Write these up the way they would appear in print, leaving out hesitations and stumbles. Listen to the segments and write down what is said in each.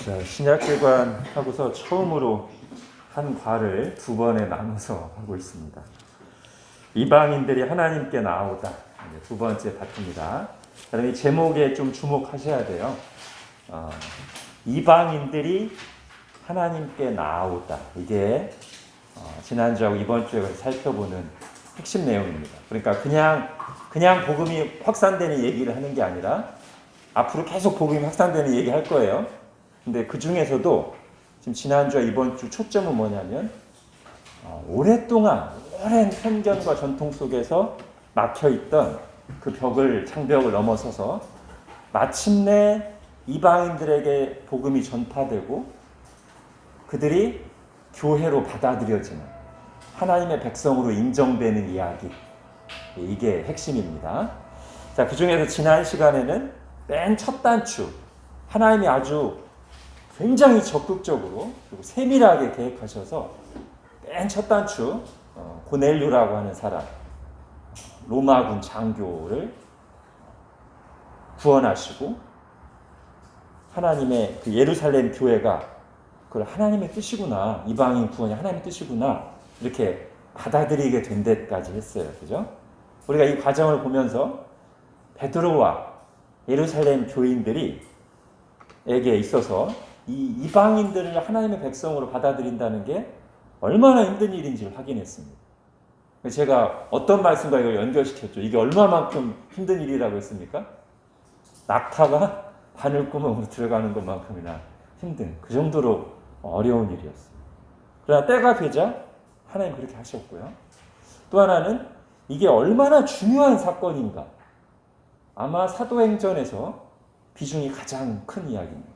자, 신약개관 하고서 처음으로 한 과를 두 번에 나눠서 하고 있습니다. 이방인들이 하나님께 나오다. 두 번째 파트입니다. 그럼 이 제목에 좀 주목하셔야 돼요. 이방인들이 하나님께 나오다. 이게 지난주하고 이번 주에 살펴보는 핵심 내용입니다. 그러니까 그냥 복음이 확산되는 얘기를 하는 게 아니라 앞으로 계속 복음이 확산되는 얘기 할 거예요. 근데 그 중에서도 지금 지난주와 이번 주 초점은 뭐냐면 오랫동안 오랜 편견과 전통 속에서 막혀있던 그 장벽을 넘어서서 마침내 이방인들에게 복음이 전파되고 그들이 교회로 받아들여지는 하나님의 백성으로 인정되는 이야기, 이게 핵심입니다. 자, 그 중에서 지난 시간에는 맨 첫 단추, 하나님이 아주 굉장히 적극적으로 그리고 세밀하게 계획하셔서 맨 첫 단추, 고넬료라고 하는 사람, 로마군 장교를 구원하시고 하나님의 그 예루살렘 교회가 그걸 하나님의 뜻이구나, 이방인 구원이 하나님의 뜻이구나 이렇게 받아들이게 된 데까지 했어요. 그죠? 우리가 이 과정을 보면서 베드로와 예루살렘 교인들이 에게 있어서 이 이방인들을 하나님의 백성으로 받아들인다는 게 얼마나 힘든 일인지를 확인했습니다. 제가 어떤 말씀과 이걸 연결시켰죠. 이게 얼마만큼 힘든 일이라고 했습니까? 낙타가 바늘구멍으로 들어가는 것만큼이나 힘든, 그 정도로 어려운 일이었어요. 그러나 때가 되자 하나님 그렇게 하셨고요. 또 하나는 이게 얼마나 중요한 사건인가. 아마 사도행전에서 비중이 가장 큰 이야기입니다.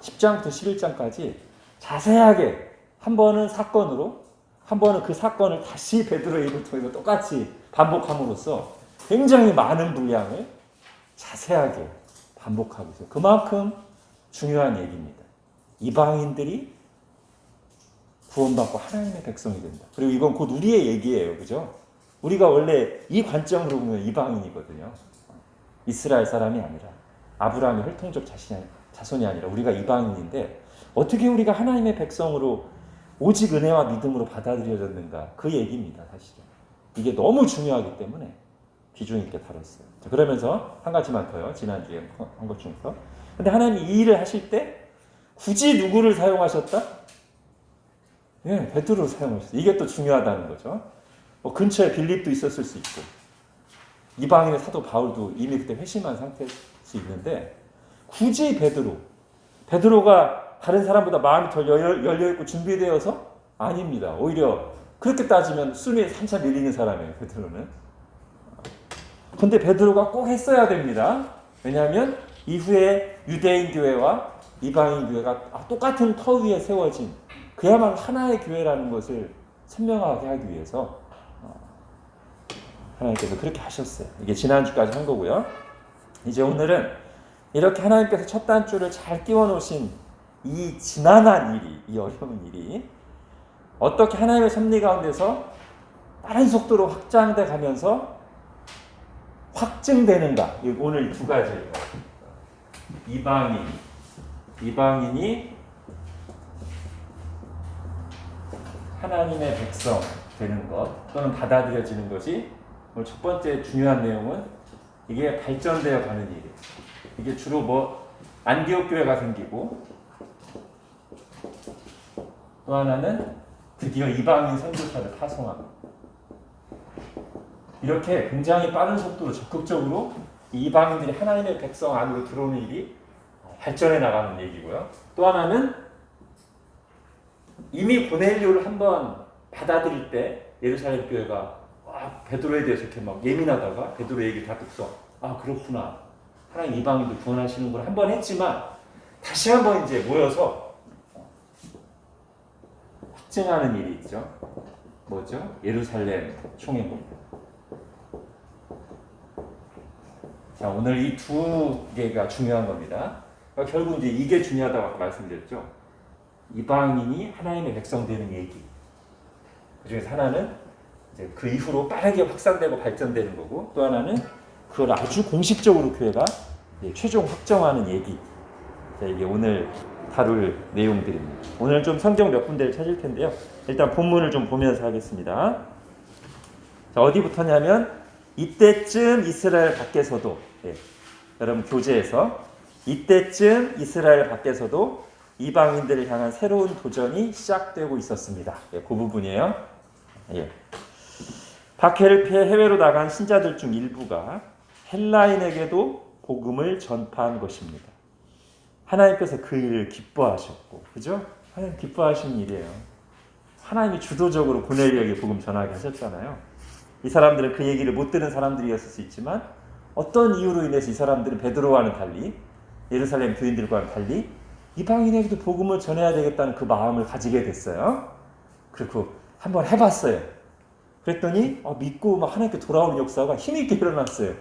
10장부터 11장까지 자세하게 한 번은 사건으로, 한 번은 그 사건을 다시 베드로의 입을 통해서 똑같이 반복함으로써 굉장히 많은 분량을 자세하게 반복하고 있어요. 그만큼 중요한 얘기입니다. 이방인들이 구원받고 하나님의 백성이 된다. 그리고 이건 곧 우리의 얘기예요. 그죠? 우리가 원래 이 관점으로 보면 이방인이거든요. 이스라엘 사람이 아니라 아브라함의 혈통적 자손이 아니라 우리가 이방인인데 어떻게 우리가 하나님의 백성으로 오직 은혜와 믿음으로 받아들여졌는가, 그 얘기입니다. 사실은 이게 너무 중요하기 때문에 비중 있게 다뤘어요. 자, 그러면서 한 가지만 더요. 지난주에 한 것 중에서. 근데 하나님이 이 일을 하실 때 굳이 누구를 사용하셨다? 예, 베드로를 사용하셨어요. 이게 또 중요하다는 거죠. 근처에 빌립도 있었을 수 있고 이방인의 사도 바울도 이미 그때 회심한 상태일 수 있는데 굳이 베드로가 다른 사람보다 마음이 더 열려있고 준비되어서? 아닙니다. 오히려 그렇게 따지면 순위에 3차 밀리는 사람이에요. 베드로는. 그런데 베드로가 꼭 했어야 됩니다. 왜냐하면 이후에 유대인 교회와 이방인 교회가 똑같은 터 위에 세워진 그야말로 하나의 교회라는 것을 선명하게 하기 위해서 하나님께서 그렇게 하셨어요. 이게 지난주까지 한 거고요. 이제 오늘은 이렇게 하나님께서 첫 단추를 잘 끼워 놓으신 이 지난한 일이, 이 어려운 일이 어떻게 하나님의 섭리 가운데서 빠른 속도로 확장돼 가면서 확증되는가. 오늘 두 가지예요. 이방인이 하나님의 백성 되는 것 또는 받아들여지는 것이 오늘 첫 번째 중요한 내용은 이게 발전되어 가는 일이에요. 이게 주로 안디옥 교회가 생기고 또 하나는 드디어 이방인 선교사를 파송하고 이렇게 굉장히 빠른 속도로 적극적으로 이방인들이 하나님의 백성 안으로 들어오는 일이 발전해 나가는 얘기고요. 또 하나는 이미 고넬료를 한번 받아들일 때 예루살렘 교회가 베드로에 대해서 이렇게 막 예민하다가 베드로 얘기를 다 듣고서 그렇구나, 하나님 이방인도 구원하시는구나 한번 했지만 다시 한번 이제 모여서 확증하는 일이 있죠. 뭐죠? 예루살렘 총회입니다. 자, 오늘 이 두 개가 중요한 겁니다. 그러니까 결국 이제 이게 중요하다고 말씀드렸죠. 이방인이 하나님의 백성 되는 얘기. 그 중에서 하나는 이제 그 이후로 빠르게 확산되고 발전되는 거고, 또 하나는 그걸 아주 공식적으로 교회가 최종 확정하는 얘기. 자, 이게 오늘 다룰 내용들입니다. 오늘 좀 성경 몇 군데를 찾을 텐데요. 일단 본문을 좀 보면서 하겠습니다. 자, 어디부터냐면 이때쯤 이스라엘 밖에서도 여러분 교재에서 이때쯤 이스라엘 밖에서도 이방인들을 향한 새로운 도전이 시작되고 있었습니다. 그 부분이에요. 박해를 피해 해외로 나간 신자들 중 일부가 헬라인에게도 복음을 전파한 것입니다. 하나님께서 그 일을 기뻐하셨고, 그죠? 하나님 기뻐하신 일이에요. 하나님이 주도적으로 고넬료에게 복음 전하게 하셨잖아요. 이 사람들은 그 얘기를 못 들은 사람들이었을 수 있지만 어떤 이유로 인해서 이 사람들은 베드로와는 달리 예루살렘 교인들과는 달리 이방인에게도 복음을 전해야 되겠다는 그 마음을 가지게 됐어요. 그리고 한번 해봤어요. 그랬더니 믿고 막 하나님께 돌아오는 역사가 힘있게 일어났어요.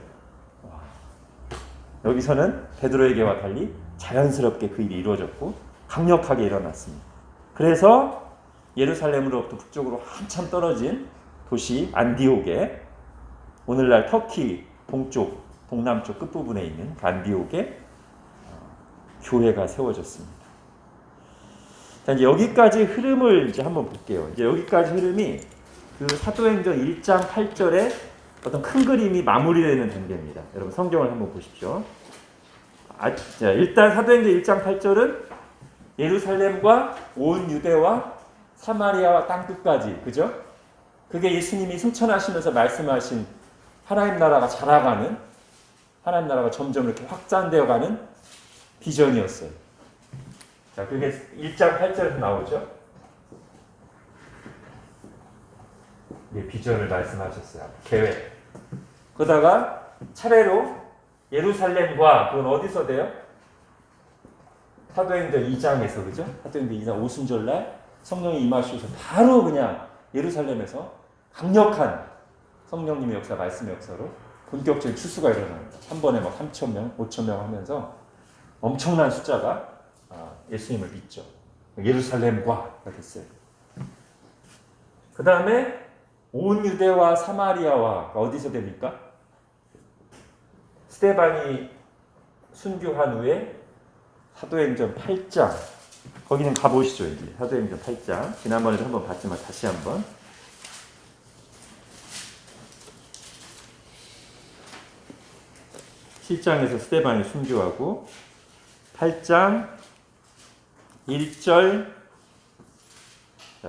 여기서는 베드로에게와 달리 자연스럽게 그 일이 이루어졌고 강력하게 일어났습니다. 그래서 예루살렘으로부터 북쪽으로 한참 떨어진 도시 안디옥에 오늘날 터키 동쪽, 동남쪽 끝부분에 있는 안디옥에 교회가 세워졌습니다. 자, 이제 여기까지 흐름을 이제 한번 볼게요. 이제 여기까지 흐름이 그 사도행전 1장 8절에 어떤 큰 그림이 마무리되는 단계입니다. 여러분 성경을 한번 보십시오. 자, 일단 사도행전 1장 8절은 예루살렘과 온 유대와 사마리아와 땅끝까지, 그죠? 그게 예수님이 승천하시면서 말씀하신 하나님 나라가 자라가는, 하나님 나라가 점점 이렇게 확장되어가는 비전이었어요. 자, 그게 1장 8절에서 나오죠. 비전을 말씀하셨어요. 계획. 그러다가 차례로 예루살렘과, 그건 어디서 돼요? 사도행전 2장에서, 그죠? 사도행전 2장 오순절날 성령이 임하셔서 바로 그냥 예루살렘에서 강력한 성령님의 역사, 말씀의 역사로 본격적인 추수가 일어납니다. 한 번에 막 3,000명, 5,000명 하면서 엄청난 숫자가 예수님을 믿죠. 예루살렘과가 됐어요. 그 다음에 온 유대와 사마리아와 어디서 됩니까? 스데반이 순교한 후에 사도행전 8장, 거기는 가보시죠. 이제 사도행전 8장, 지난번에도 한번 봤지만 다시 한번 7장에서 스데반이 순교하고 8장 1절,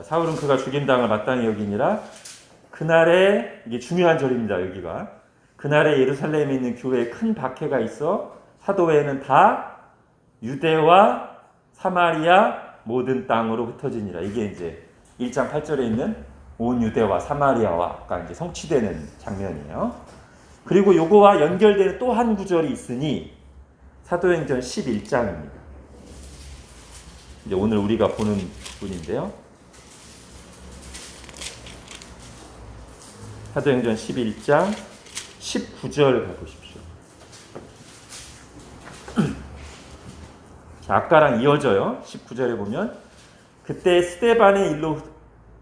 사울은 그가 죽인 당을 마땅히 여기니라. 그날에, 이게 중요한 절입니다. 여기가 그날에 예루살렘에 있는 교회에 큰 박해가 있어 사도 외에는 다 유대와 사마리아 모든 땅으로 흩어지니라. 이게 이제 1장 8절에 있는 온 유대와 사마리아와가 이제 성취되는 장면이에요. 그리고 요거와 연결되는 또 한 구절이 있으니 사도행전 11장입니다. 이제 오늘 우리가 보는 부분인데요. 사도행전 11장 19절 가보십시오. 자, 아까랑 이어져요. 19절에 보면 그때 스데반의 일로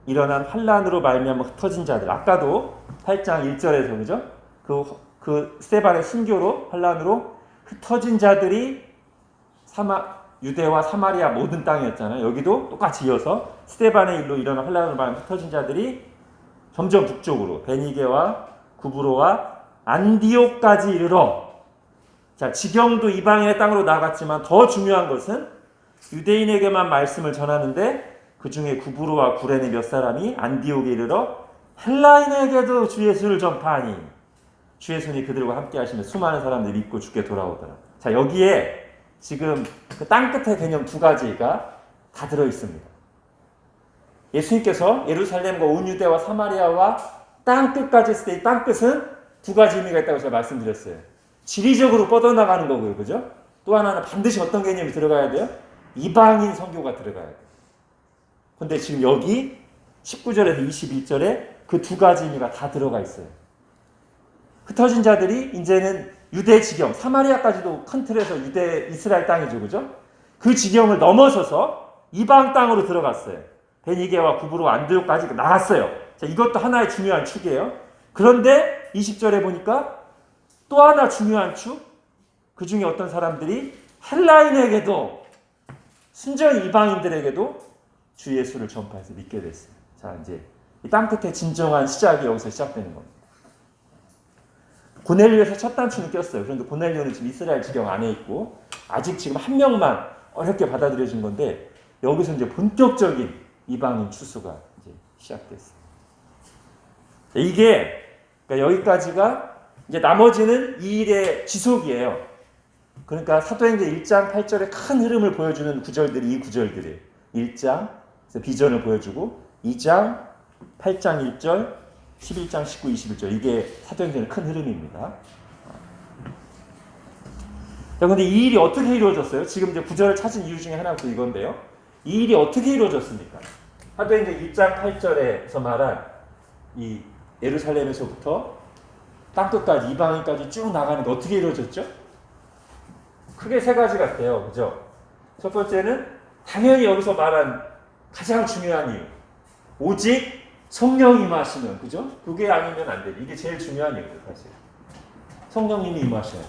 일어난 환란으로 말미암아 흩어진 자들, 아까도 8장 1절에서 그죠? 그 스데반의 순교로 환란으로 흩어진 자들이 유대와 사마리아 모든 땅이었잖아요. 여기도 똑같이 이어서 스데반의 일로 일어난 환란으로 말미암아 흩어진 자들이 점점 북쪽으로 베니게와 구브로와 안디옥까지 이르러, 자, 지경도 이방인의 땅으로 나갔지만 더 중요한 것은 유대인에게만 말씀을 전하는데 그 중에 구브로와 구레네 몇 사람이 안디옥에 이르러 헬라인에게도 주 예수를 전파하니 주의 손이 그들과 함께 하시며 수많은 사람들이 믿고 주께 돌아오더라. 자, 여기에 지금 그 땅끝의 개념 두 가지가 다 들어 있습니다. 예수님께서 예루살렘과 온 유대와 사마리아와 땅끝까지 했을 때 이 땅끝은 두 가지 의미가 있다고 제가 말씀드렸어요. 지리적으로 뻗어나가는 거고요. 그죠? 또 하나는 반드시 어떤 개념이 들어가야 돼요? 이방인 선교가 들어가야 돼요. 근데 지금 여기 19절에서 21절에 그 두 가지 의미가 다 들어가 있어요. 흩어진 자들이 이제는 유대 지경, 사마리아까지도 큰 틀에서 유대 이스라엘 땅이죠. 그죠? 그 지경을 넘어서서 이방 땅으로 들어갔어요. 베니게와 구브로 안디옥까지 나갔어요. 자, 이것도 하나의 중요한 축이에요. 그런데 20절에 보니까 또 하나 중요한 축, 그 중에 어떤 사람들이 헬라인에게도 순전 이방인들에게도 주 예수를 전파해서 믿게 됐어요. 자, 이제 이 땅끝의 진정한 시작이 여기서 시작되는 겁니다. 고넬료에서 첫 단추는 꼈어요. 그런데 고넬료는 지금 이스라엘 지경 안에 있고 아직 지금 한 명만 어렵게 받아들여진 건데 여기서 이제 본격적인 이방인 추수가 이제 시작됐어요. 이게 그러니까 여기까지가 이제 나머지는 이 일의 지속이에요. 그러니까 사도행전 1장 8절의 큰 흐름을 보여주는 구절들이 이 구절들이에요. 1장 그래서 비전을 보여주고 2장 8장 1절 11장 19, 21절 이게 사도행전의 큰 흐름입니다. 자, 근데 이 일이 어떻게 이루어졌어요? 지금 이제 구절을 찾은 이유 중에 하나가 이건데요. 이 일이 어떻게 이루어졌습니까? 사도행전 1장 8절에서 말한 이 예루살렘에서부터 땅끝까지 이방인까지 쭉 나가는데 어떻게 이루어졌죠? 크게 세 가지 같아요. 그죠? 첫 번째는 당연히 여기서 말한 가장 중요한 이유. 오직 성령이 임하시면, 그죠? 그게 아니면 안 돼. 이게 제일 중요한 이유예요, 사실. 성령님이 임하셔야 돼.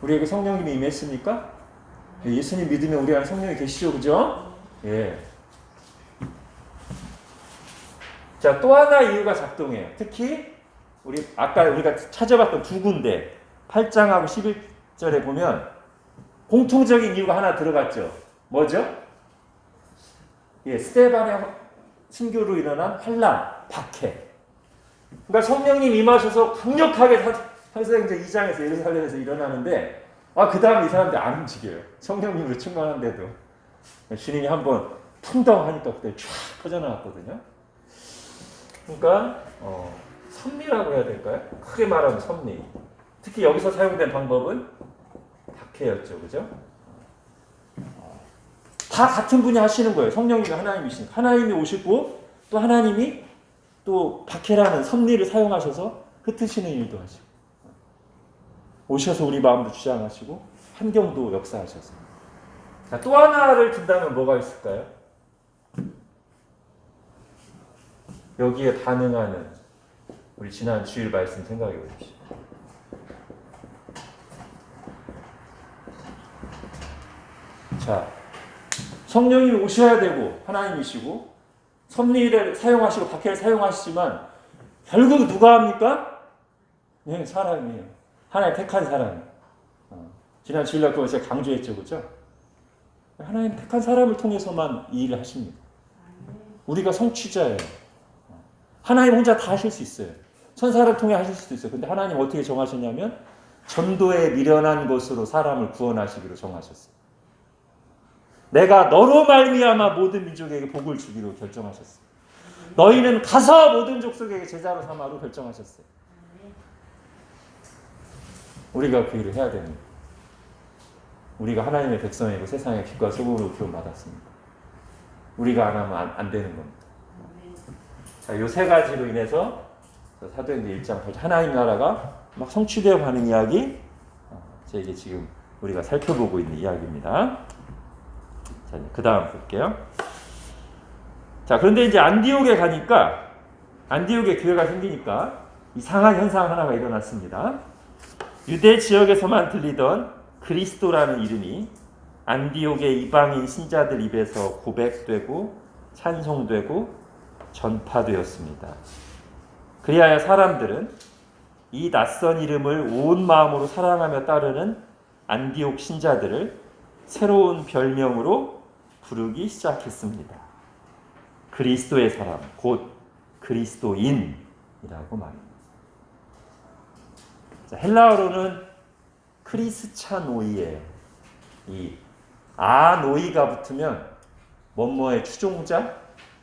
우리에게 성령님이 임했습니까? 예수님 믿으면 우리 안에 성령이 계시죠, 그죠? 예. 자, 또 하나 이유가 작동해요. 특히 아까 우리가 찾아봤던 두 군데 8장하고 11절에 보면 공통적인 이유가 하나 들어갔죠. 뭐죠? 예, 스데반의 순교로 일어난 환난, 박해. 그러니까 성령님 임하셔서 강력하게 사도행전 2장에서 예루살렘에서 일어나는데 그 다음 이 사람들 안 움직여요. 성령님으로 충만한데도 주님이 한번 풍덩 하니까 그때 쫙 퍼져나왔거든요. 그러니까 섭리라고 해야 될까요? 크게 말하면 섭리. 특히 여기서 사용된 방법은 박해였죠. 그죠? 다 같은 분이 하시는 거예요. 성령님이 하나님이시니까. 하나님이 오시고 또 하나님이 또 박해라는 섭리를 사용하셔서 흩으시는 일도 하시고 오셔서 우리 마음도 주장하시고 환경도 역사하셔서. 자, 또 하나를 든다면 뭐가 있을까요? 여기에 반응하는 우리 지난 주일 말씀 생각해 보십시오. 자, 성령님이 오셔야 되고 하나님이시고 섭리를 사용하시고 박해를 사용하시지만 결국 누가 합니까? 네, 사람이에요. 하나님 택한 사람. 지난 주일날 그걸 제가 강조했죠, 그렇죠? 하나님 택한 사람을 통해서만 이 일을 하십니다. 우리가 성취자예요. 하나님 혼자 다 하실 수 있어요. 천사를 통해 하실 수도 있어요. 근데 하나님 어떻게 정하셨냐면 전도에 미련한 것으로 사람을 구원하시기로 정하셨어요. 내가 너로 말미암아 모든 민족에게 복을 주기로 결정하셨어요. 너희는 가서 모든 족속에게 제자로 삼아로 결정하셨어요. 우리가 그 일을 해야 됩니다. 우리가 하나님의 백성이고 세상의 빛과 소금으로 구원받았습니다. 우리가 안 하면 안 되는 겁니다. 자, 이 세 가지로 인해서 사도행전 1장 8절 하나님 나라가 막 성취되어 가는 이야기, 이게 지금 우리가 살펴보고 있는 이야기입니다. 자, 그 다음 볼게요. 자, 그런데 이제 안디옥에 가니까, 안디옥에 교회가 생기니까 이상한 현상 하나가 일어났습니다. 유대 지역에서만 들리던 그리스도라는 이름이 안디옥의 이방인 신자들 입에서 고백되고 찬송되고 전파되었습니다. 그리하여 사람들은 이 낯선 이름을 온 마음으로 사랑하며 따르는 안디옥 신자들을 새로운 별명으로 부르기 시작했습니다. 그리스도의 사람, 곧 그리스도인이라고 말합니다. 자, 헬라어로는 크리스차노이예요. 이 아노이가 붙으면 뭐뭐의 추종자,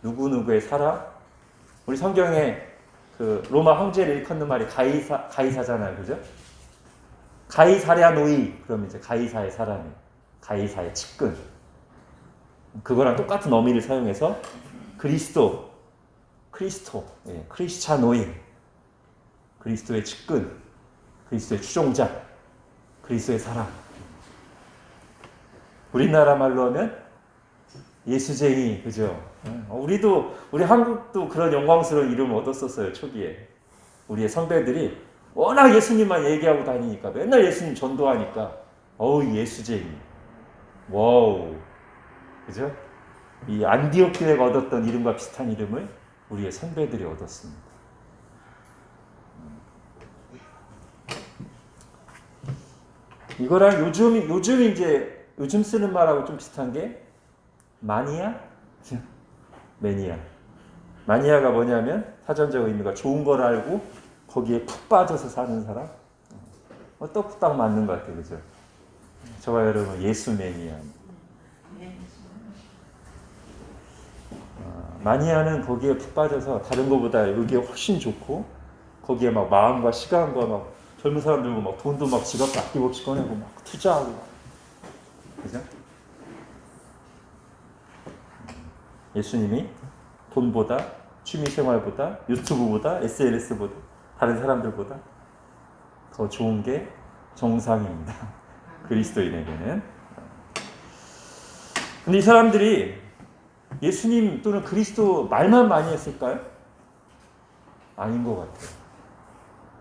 누구누구의 사람. 우리 성경에 그 로마 황제를 일컫는 말이 가이사잖아요, 그죠? 가이사랴 노이, 그러면 이제 가이사의 사람이에요. 가이사의 측근. 그거랑 똑같은 어미를 사용해서 크리스토, 예, 크리스차노이, 그리스도의 측근, 그리스도의 추종자, 그리스도의 사람. 우리나라 말로 하면 예수쟁이, 그죠? 우리 한국도 그런 영광스러운 이름을 얻었었어요, 초기에. 우리의 선배들이 워낙 예수님만 얘기하고 다니니까 맨날 예수님 전도하니까 예수쟁이. 와우, 그죠? 이 안디옥 교회가 얻었던 이름과 비슷한 이름을 우리의 선배들이 얻었습니다. 이거랑 요즘 쓰는 말하고 좀 비슷한 게 마니아, 매니아. 마니아가 뭐냐면 사전적 의미가 좋은 걸 알고 거기에 푹 빠져서 사는 사람. 딱 맞는 것 같아요, 그죠? 저와 여러분 예수 매니아. 마니아는 거기에 푹 빠져서 다른 것보다 여기에 훨씬 좋고 거기에 막 마음과 시간과 막 젊은 사람들고 막 돈도 막 지갑도 아낌없이 꺼내고 막 투자하고 막. 그죠? 예수님이 돈보다 취미생활보다 유튜브보다 SNS보다 다른 사람들보다 더 좋은 게 정상입니다. 그리스도인에게는. 근데 이 사람들이 예수님 또는 그리스도 말만 많이 했을까요? 아닌 것 같아요.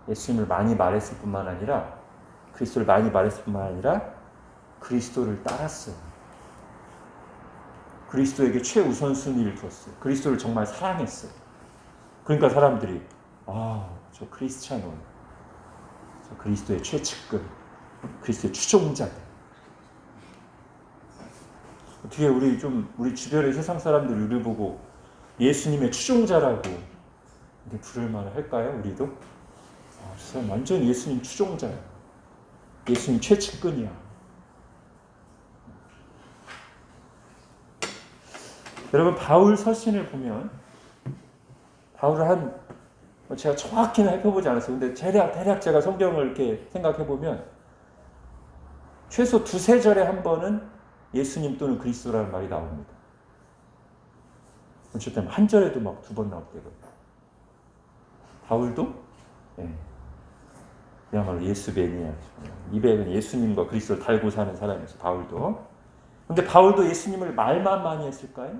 예수님을 많이 말했을 뿐만 아니라 그리스도를 많이 말했을 뿐만 아니라 그리스도를 따랐어요. 그리스도에게 최우선순위를 뒀어요. 그리스도를 정말 사랑했어요. 그러니까 사람들이 저 크리스찬원, 저 그리스도의 최측근, 그리스도의 추종자들. 어떻게 우리 주변의 세상 사람들이 우리 보고 예수님의 추종자라고 이렇게 부를 만을 할까요? 우리도? 저 사람 완전 예수님 추종자야. 예수님 최측근이야. 여러분 바울 서신을 보면 바울을 제가 정확히는 살펴보지 않았어요. 근데 대략 제가 성경을 이렇게 생각해 보면 최소 2-3절에 한 번은 예수님 또는 그리스도라는 말이 나옵니다. 어쨌든 한 절에도 막 2번 나올 때가. 바울도 그야말로 예수 매니아죠. 입에는 예수님과 그리스도를 달고 사는 사람이죠. 바울도. 근데 바울도 예수님을 말만 많이 했을까요?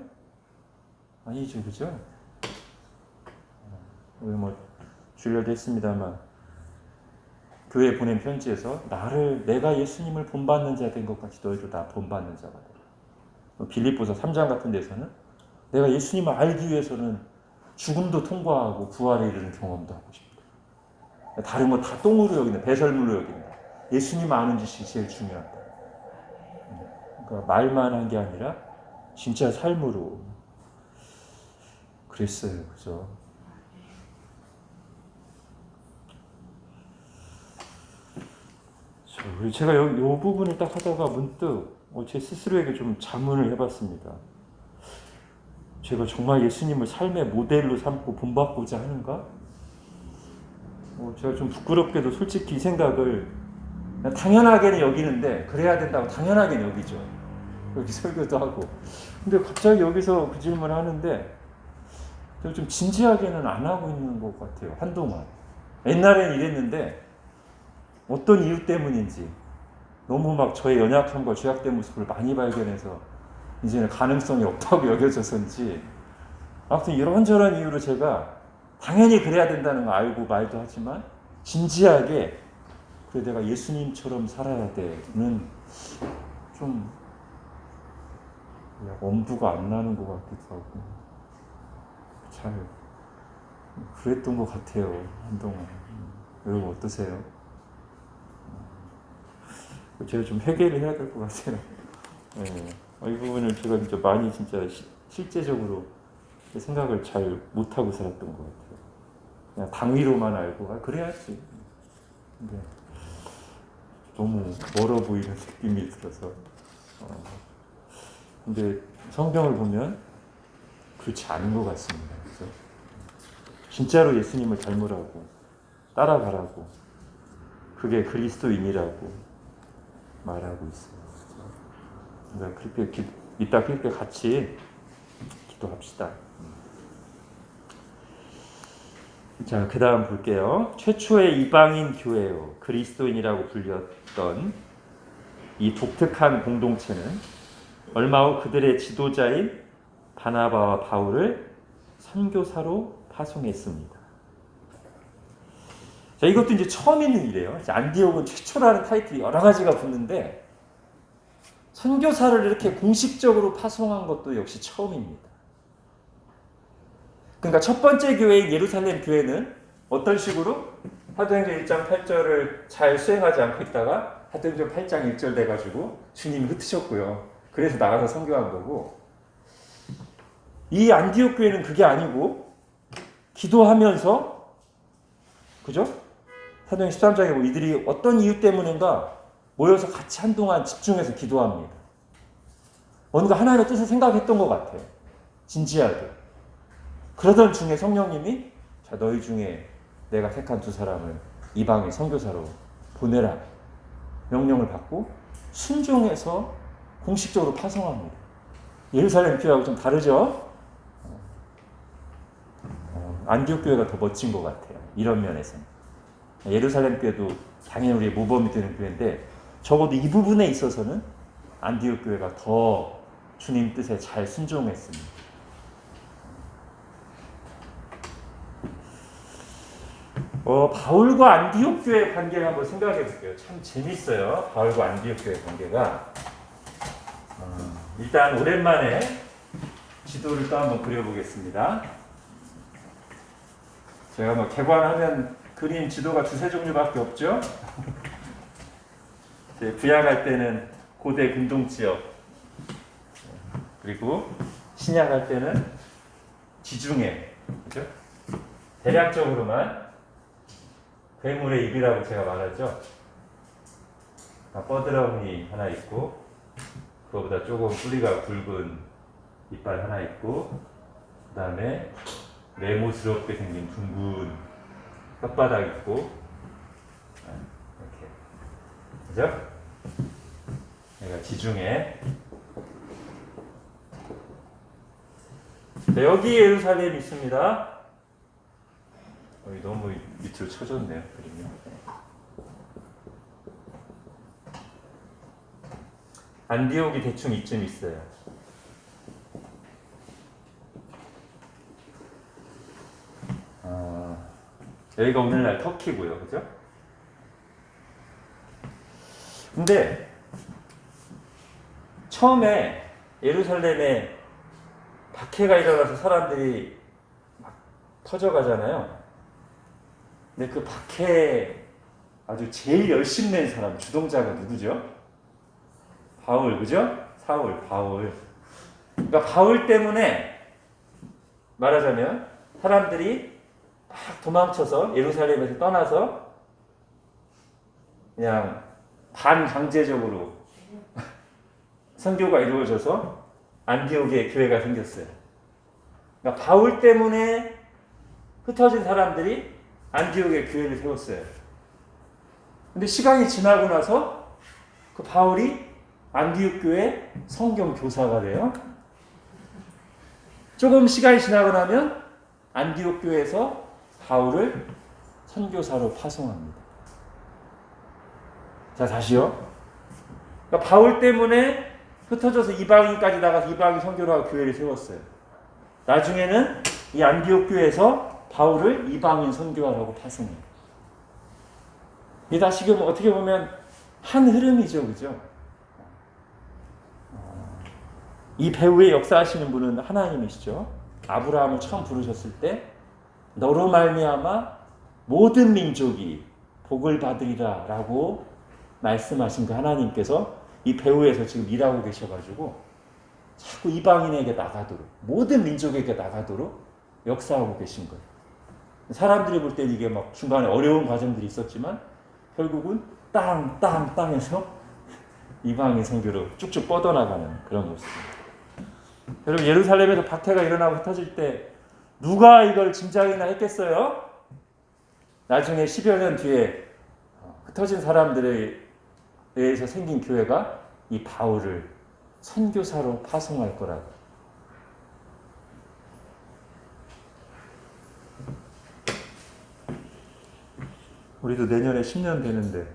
아니죠, 그죠? 우리 주일날도 했습니다만 교회에 보낸 편지에서 내가 예수님을 본받는 자 된 것 같이 너희도 다 본받는 자가 되라. 빌립보서 3장 같은 데서는 내가 예수님을 알기 위해서는 죽음도 통과하고 부활에 이르는 경험도 하고 싶다. 다른 거 다 똥으로 여긴다. 배설물로 여긴다. 예수님 아는 지식이 제일 중요하다. 그러니까 말만 한 게 아니라 진짜 삶으로 그랬어요. 그죠? 제가 이 부분을 딱 하다가 문득 제 스스로에게 좀 자문을 해봤습니다. 제가 정말 예수님을 삶의 모델로 삼고 본받고자 하는가? 제가 좀 부끄럽게도 솔직히 이 생각을 당연하게는 여기는데 그래야 된다고 당연하게는 여기죠. 여기 설교도 하고. 근데 갑자기 여기서 그 질문을 하는데 제가 좀 진지하게는 안 하고 있는 것 같아요. 한동안. 옛날에는 이랬는데 어떤 이유 때문인지 너무 막 저의 연약함과 죄악된 모습을 많이 발견해서 이제는 가능성이 없다고 여겨져서인지 아무튼 이런저런 이유로 제가 당연히 그래야 된다는 거 알고 말도 하지만 진지하게 그래 내가 예수님처럼 살아야 돼는 좀 엄두가 안 나는 것 같기도 하고 잘 그랬던 것 같아요. 한동안. 여러분 어떠세요? 제가 좀 회개를 해야 될 것 같아요. 이 부분을 제가 진짜 많이 실제적으로 생각을 잘 못하고 살았던 것 같아요. 그냥 당위로만 알고 그래야지. 근데 너무 멀어 보이는 느낌이 들어서. 근데 성경을 보면 그렇지 않은 것 같습니다. 그래서 진짜로 예수님을 닮으라고 따라가라고 그게 그리스도인이라고 말하고 있어요. 그러니까 그렇게 이따 그렇게 같이 기도합시다. 자, 그 다음 볼게요. 최초의 이방인 교회요 그리스도인이라고 불렸던 이 독특한 공동체는 얼마 후 그들의 지도자인 바나바와 바울을 선교사로 파송했습니다. 자, 이것도 이제 처음 있는 일이에요. 안디옥은 최초라는 타이틀이 여러 가지가 붙는데 선교사를 이렇게 공식적으로 파송한 것도 역시 처음입니다. 그러니까 첫 번째 교회인 예루살렘 교회는 어떤 식으로 사도행전 1장 8절을 잘 수행하지 않고 있다가 사도행전 8장 1절 돼가지고 주님이 흩으셨고요. 그래서 나가서 선교한 거고, 이 안디옥 교회는 그게 아니고 기도하면서, 그죠? 사도행전 13장에 뭐 이들이 어떤 이유 때문인가 모여서 같이 한동안 집중해서 기도합니다. 뭔가 하나님의 뜻을 생각했던 것 같아요. 진지하게. 그러던 중에 성령님이 자, 너희 중에 내가 택한 두 사람을 이방의 선교사로 보내라 명령을 받고 순종해서 공식적으로 파송합니다. 예루살렘 교회하고 좀 다르죠? 안디옥 교회가 더 멋진 것 같아요. 이런 면에서는. 예루살렘 교회도 당연히 우리의 모범이 되는 교회인데 적어도 이 부분에 있어서는 안디옥 교회가 더 주님 뜻에 잘 순종했습니다. 바울과 안디옥 교회의 관계를 한번 생각해 볼게요. 참 재밌어요. 바울과 안디옥 교회의 관계가. 일단 오랜만에 지도를 또 한번 그려보겠습니다. 제가 뭐 개관하면 그림 지도가 두세 종류밖에 없죠. 구약할 때는 고대 근동 지역, 그리고 신약할 때는 지중해, 그죠? 대략적으로만 괴물의 입이라고 제가 말하죠. 뻐드렁이 하나 있고, 그거보다 조금 뿌리가 굵은 이빨 하나 있고, 그 다음에 네모스럽게 생긴 둥근 혓바닥 있고, 이렇게, 그죠? 여기가 지중해. 네, 여기 예루살렘이 있습니다. 여기 너무 밑으로 쳐졌네요, 그림이. 안디옥이 대충 이쯤 있어요. 여기가 오늘날 터키고요, 그죠? 근데 처음에 예루살렘에 박해가 일어나서 사람들이 막 터져가잖아요. 근데 그 박해에 아주 제일 열심히 낸 사람, 주동자가 누구죠? 바울, 그죠? 사울, 바울. 그러니까 바울 때문에 말하자면 사람들이 막 도망쳐서 예루살렘에서 떠나서 그냥 반강제적으로 선교가 이루어져서 안디옥에 교회가 생겼어요. 그러니까 바울 때문에 흩어진 사람들이 안디옥에 교회를 세웠어요. 근데 시간이 지나고 나서 그 바울이 안디옥 교회 성경 교사가 돼요. 조금 시간이 지나고 나면 안디옥 교회에서 바울을 선교사로 파송합니다. 자, 다시요. 그러니까 바울 때문에 흩어져서 이방인까지 나가서 이방인 선교를 하고 교회를 세웠어요. 나중에는 이 안디옥 교회에서 바울을 이방인 선교하라고 파송해요. 이 다시금 어떻게 보면 한 흐름이죠, 그죠? 이 배후에 역사하시는 분은 하나님이시죠. 아브라함을 처음 부르셨을 때 너로 말미암아 모든 민족이 복을 받으리라 라고 말씀하신 그 하나님께서 이 배후에서 지금 일하고 계셔가지고 자꾸 이방인에게 나가도록, 모든 민족에게 나가도록 역사하고 계신 거예요. 사람들이 볼 때는 이게 막 중간에 어려운 과정들이 있었지만 결국은 땅에서 이방인 선교로 쭉쭉 뻗어나가는 그런 모습입니다. 여러분, 예루살렘에서 박해가 일어나고 흩어질 때 누가 이걸 짐작이나 했겠어요? 나중에 10여 년 뒤에 흩어진 사람들에 의해서 생긴 교회가 이 바울을 선교사로 파송할 거라고. 우리도 내년에 10년 되는데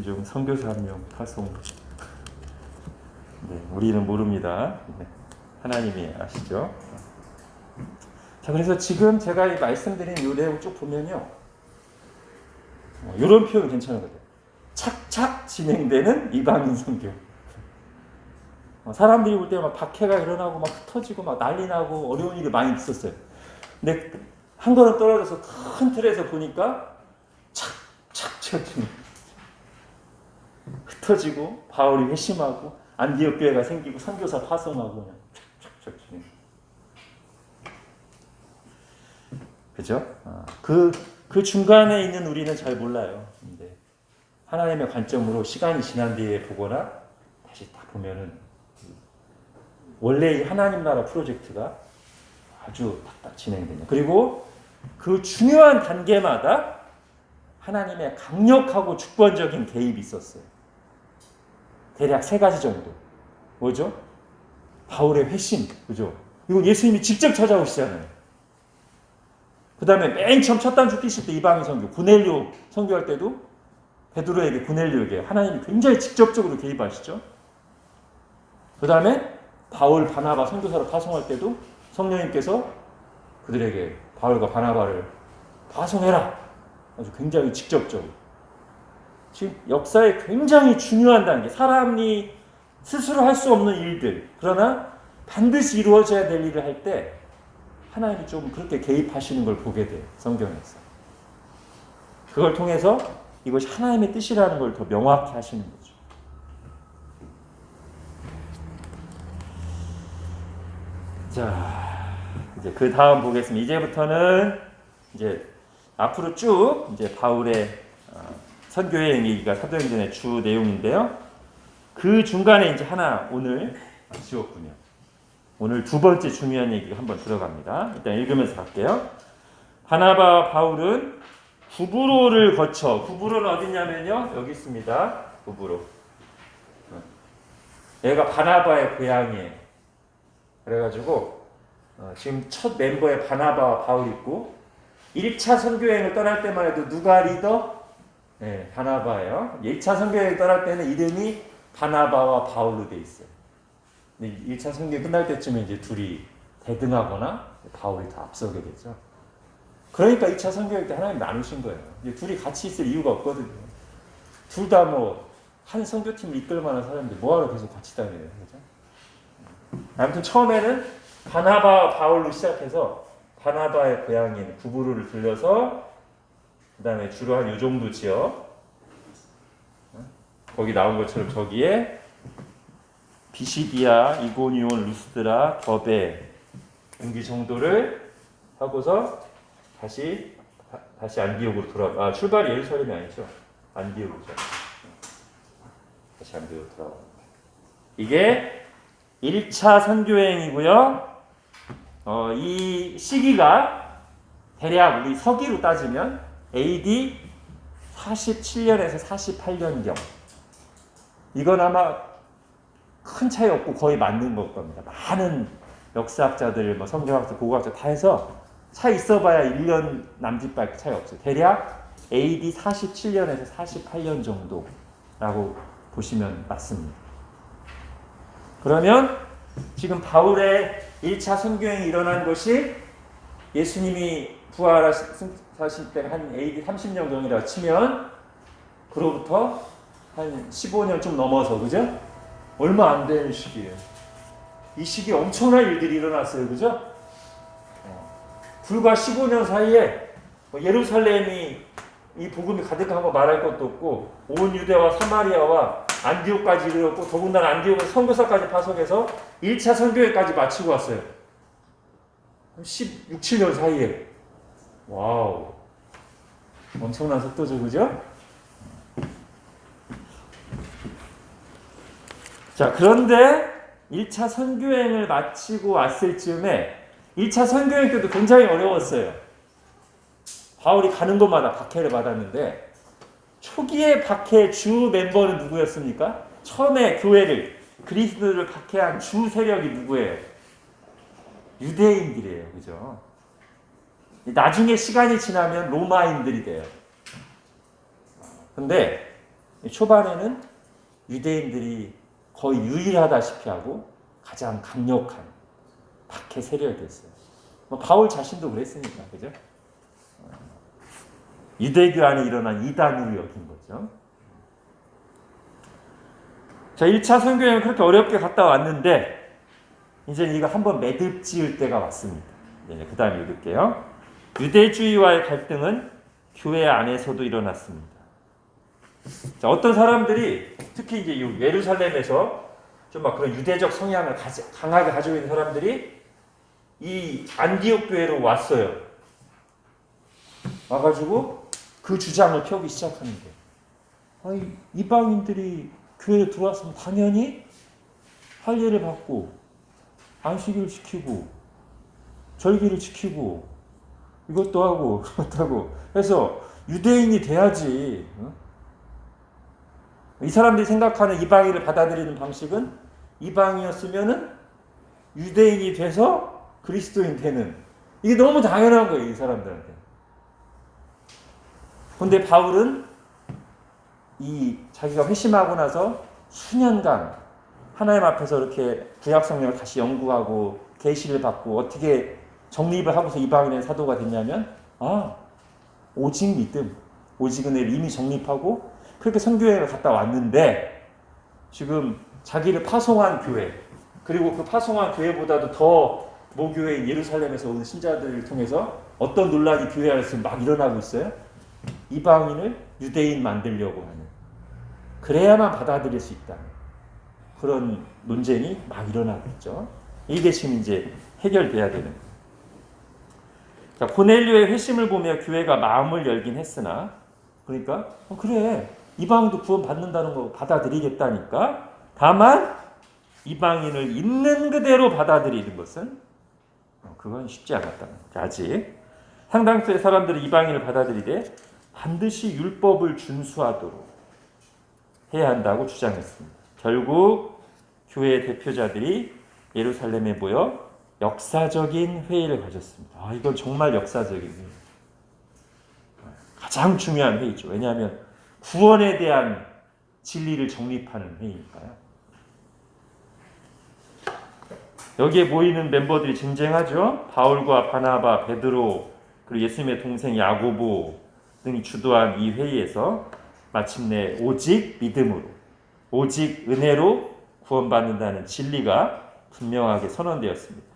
좀 선교사 한 명 파송. 네, 우리는 모릅니다. 네, 하나님이 아시죠? 자, 그래서 지금 제가 말씀드린 이 내용 쭉 보면요, 이런 표현 괜찮은 것 같아요. 착착 진행되는 이방인 선교. 사람들이 볼 때 막 박해가 일어나고 막 흩어지고 막 난리 나고 어려운 일이 많이 있었어요. 근데 한 걸음 떨어져서 큰 틀에서 보니까 착착착 진행. 흩어지고 바울이 회심하고 안디옥 교회가 생기고 선교사 파송하고 그냥 착착착 진행. 그죠? 그 중간에 있는 우리는 잘 몰라요. 근데 하나님의 관점으로 시간이 지난 뒤에 보거나 다시 딱 보면은 원래 이 하나님 나라 프로젝트가 아주 딱딱 진행되냐. 그리고 그 중요한 단계마다 하나님의 강력하고 주권적인 개입이 있었어요. 대략 3가지 정도. 뭐죠? 바울의 회심, 그죠? 이거 예수님이 직접 찾아오시잖아요. 그 다음에 맨 처음 첫 단 죽기실 때 이방인 선교, 고넬료 선교할 때도 베드로에게, 고넬료에게 하나님이 굉장히 직접적으로 개입하시죠. 그 다음에 바울, 바나바 선교사로 파송할 때도 성령님께서 그들에게 바울과 바나바를 파송해라. 아주 굉장히 직접적으로. 지금 역사의 굉장히 중요한 단계, 사람이 스스로 할 수 없는 일들, 그러나 반드시 이루어져야 될 일을 할 때 하나님이 좀 그렇게 개입하시는 걸 보게 돼요. 성경에서. 그걸 통해서 이것이 하나님의 뜻이라는 걸 더 명확히 하시는 거죠. 자, 이제 그 다음 보겠습니다. 이제부터는 이제 앞으로 쭉 이제 바울의 선교의 얘기가 사도행전의 주 내용인데요. 그 중간에 이제 하나 오늘 지웠군요. 오늘 2번째 중요한 얘기가 한번 들어갑니다. 일단 읽으면서 갈게요. 바나바와 바울은 구브로를 거쳐, 구브로는 어디냐면요, 여기 있습니다. 구브로. 얘가 바나바의 고향이에요. 그래가지고 지금 첫 멤버의 바나바와 바울이 있고 1차 선교여행을 떠날 때만 해도 누가 리더? 네, 바나바예요. 1차 선교여행 떠날 때는 이름이 바나바와 바울로 돼 있어요. 1차 선교 끝날 때쯤에 이제 둘이 대등하거나 바울이 더 앞서게 되죠. 그러니까 2차 선교할 때 하나님 나누신 거예요. 이제 둘이 같이 있을 이유가 없거든요. 둘 다 뭐 한 선교팀을 이끌 만한 사람들 뭐하러 계속 같이 다녀요, 그죠? 아무튼 처음에는 바나바와 바울로 시작해서 바나바의 고향인 구브로를 들려서 그 다음에 주로 한 요 정도 지역, 거기 나온 것처럼 저기에 비시디아, 이고니온, 루스드라, 더베 여기 정도를 하고서 다시 안디옥으로 돌아. 출발이 예루살렘이 아니죠. 안디옥이죠. 다시 안디옥으로 돌아옵니다. 이게 1차 선교여행이고요. 이 시기가 대략 우리 서기로 따지면 AD 47년에서 48년경. 이건 아마 큰 차이 없고 거의 맞는 걸 겁니다. 많은 역사학자들, 뭐 성경학자, 고고학자 다 해서 차이 있어봐야 1년 남짓밖에 차이 없어요. 대략 AD 47년에서 48년 정도라고 보시면 맞습니다. 그러면 지금 바울의 1차 선교행이 일어난 것이 예수님이 부활하실 때 한 AD 30년경이라고 치면 그로부터 한 15년 좀 넘어서, 그죠? 얼마 안 되는 시기예요. 이 시기에 엄청난 일들이 일어났어요, 그죠? 불과 15년 사이에 예루살렘이 이 복음이 가득한 거 말할 것도 없고 온 유대와 사마리아와 안디옥까지 이르렀고 더군다나 안디옥은 선교사까지 파송해서 1차 선교회까지 마치고 왔어요. 16, 7년 사이에. 와우. 엄청난 속도죠, 그죠? 자, 그런데 1차 선교행을 마치고 왔을 즈음에 1차 선교행 때도 굉장히 어려웠어요. 바울이 가는 곳마다 박해를 받았는데 초기의 박해 주 멤버는 누구였습니까? 처음에 교회를, 그리스도를 박해한 주 세력이 누구예요? 유대인들이에요. 그죠? 나중에 시간이 지나면 로마인들이 돼요. 근데 초반에는 유대인들이 거의 유일하다시피 하고 가장 강력한 박해 세력이었어요. 바울 자신도 그랬으니까, 그죠? 유대교 안에 일어난 이단으로 여긴 거죠. 자, 1차 선교여행 그렇게 어렵게 갔다 왔는데 이제 이거 한번 매듭 지을 때가 왔습니다. 그 다음에 읽을게요. 유대주의와의 갈등은 교회 안에서도 일어났습니다. 자, 어떤 사람들이 특히 이제 예루살렘에서 좀 막 그런 유대적 성향을 강하게 가지고 있는 사람들이 이 안디옥 교회로 왔어요. 와가지고 그 주장을 펴기 시작하는데, 아니, 이방인들이 교회에 들어왔으면 당연히 할례를 받고 안식일을 지키고 절기를 지키고 이것도 하고 그것도 하고 해서 유대인이 돼야지. 이 사람들이 생각하는 이방인을 받아들이는 방식은 이방이었으면은 유대인이 돼서 그리스도인 되는, 이게 너무 당연한 거예요, 이 사람들한테. 그런데 바울은 이 자기가 회심하고 나서 수년간 하나님 앞에서 이렇게 구약 성경을 다시 연구하고 계시를 받고 어떻게 정립을 하고서 이방인의 사도가 됐냐면, 오직 믿음, 오직 은혜를 이미 정립하고 그렇게 선교여행을 갔다 왔는데, 지금 자기를 파송한 교회, 그리고 그 파송한 교회보다도 더 모교회인 예루살렘에서 오는 신자들을 통해서 어떤 논란이 교회 안에서 막 일어나고 있어요? 이방인을 유대인 만들려고 하는, 그래야만 받아들일 수 있다, 그런 논쟁이 막 일어나고 있죠. 이게 지금 이제 해결돼야 되는 거예요. 자, 고넬료의 회심을 보며 교회가 마음을 열긴 했으나, 그러니까 그래, 이방인도 구원 받는다는 거 받아들이겠다니까. 다만 이방인을 있는 그대로 받아들이는 것은 그건 쉽지 않았다. 아직 상당수의 사람들이 이방인을 받아들이되 반드시 율법을 준수하도록 해야 한다고 주장했습니다. 결국 교회의 대표자들이 예루살렘에 모여 역사적인 회의를 가졌습니다. 이건 정말 역사적인 회의. 가장 중요한 회의죠. 왜냐하면 구원에 대한 진리를 정립하는 회의니까요. 여기에 모이는 멤버들이 쟁쟁하죠. 바울과 바나바, 베드로, 그리고 예수님의 동생 야고보 등이 주도한 이 회의에서 마침내 오직 믿음으로, 오직 은혜로 구원받는다는 진리가 분명하게 선언되었습니다.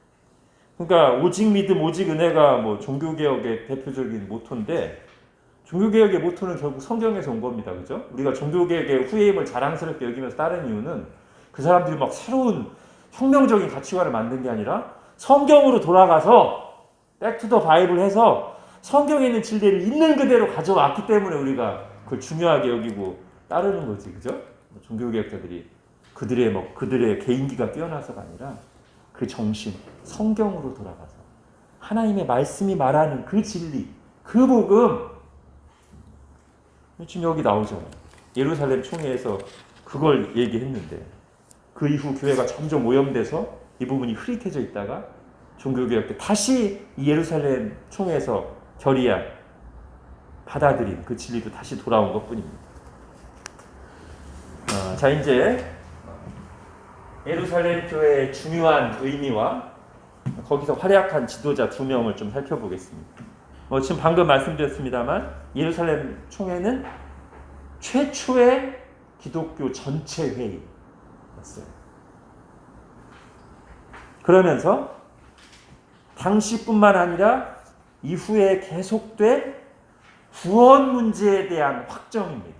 그러니까 오직 믿음, 오직 은혜가 뭐 종교개혁의 대표적인 모토인데, 종교개혁의 모토는 결국 성경에서 온 겁니다. 그죠? 우리가 종교개혁의 후예임을 자랑스럽게 여기면서 따른 이유는 그 사람들이 막 새로운 혁명적인 가치관을 만든 게 아니라 성경으로 돌아가서 백투더 바이블 해서 성경에 있는 진리를 있는 그대로 가져왔기 때문에 우리가 그걸 중요하게 여기고 따르는 거지. 그죠? 종교개혁자들이 그들의 개인기가 뛰어나서가 아니라 그 정신, 성경으로 돌아가서 하나님의 말씀이 말하는 그 진리, 그 복음, 지금 여기 나오죠. 예루살렘 총회에서 그걸 얘기했는데, 그 이후 교회가 점점 오염돼서 이 부분이 흐릿해져 있다가 종교개혁 때 다시 이 예루살렘 총회에서 결의한, 받아들인 그 진리도 다시 돌아온 것뿐입니다. 자, 이제 예루살렘 교회의 중요한 의미와 거기서 활약한 지도자 2명을 좀 살펴보겠습니다. 지금 방금 말씀드렸습니다만 예루살렘 총회는 최초의 기독교 전체 회의였어요. 그러면서 당시뿐만 아니라 이후에 계속된 구원 문제에 대한 확정입니다.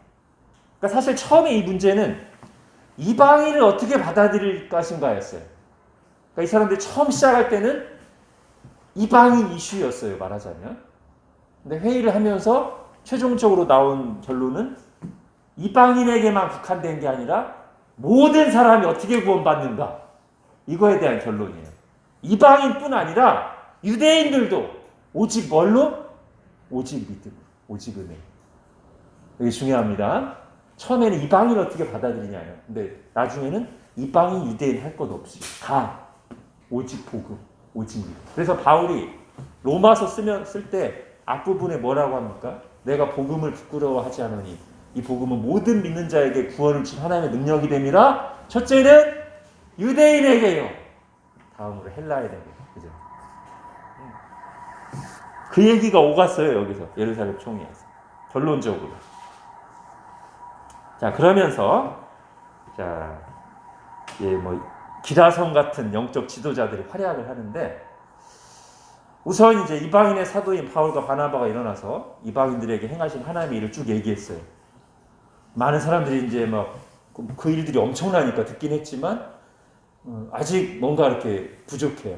그러니까 사실 처음에 이 문제는 이방인을 어떻게 받아들일 것인가였어요. 그러니까 이 사람들이 처음 시작할 때는 이방인 이슈였어요, 말하자면. 근데 회의를 하면서 최종적으로 나온 결론은 이방인에게만 국한된 게 아니라 모든 사람이 어떻게 구원받는가, 이거에 대한 결론이에요. 이방인뿐 아니라 유대인들도 오직 뭘로? 오직 믿음, 오직 은혜. 이게 중요합니다. 처음에는 이방인을 어떻게 받아들이냐요. 근데 나중에는 이방인, 유대인 할 것 없이 다 오직 복음, 오직 믿음. 그래서 바울이 로마서 쓸 때 앞부분에 뭐라고 합니까? 내가 복음을 부끄러워하지 않으니 이 복음은 모든 믿는 자에게 구원을 준 하나님의 능력이 됨이라. 첫째는 유대인에게요, 다음으로 헬라인에게. 그죠? 그 얘기가 오갔어요, 여기서 예루살렘 총회에서 결론적으로. 자, 그러면서 자 뭐 기라성 같은 영적 지도자들이 활약을 하는데, 우선 이제 이방인의 사도인 바울과 바나바가 일어나서 이방인들에게 행하신 하나님의 일을 쭉 얘기했어요. 많은 사람들이 이제 막 그 일들이 엄청나니까 듣긴 했지만 아직 뭔가 이렇게 부족해요.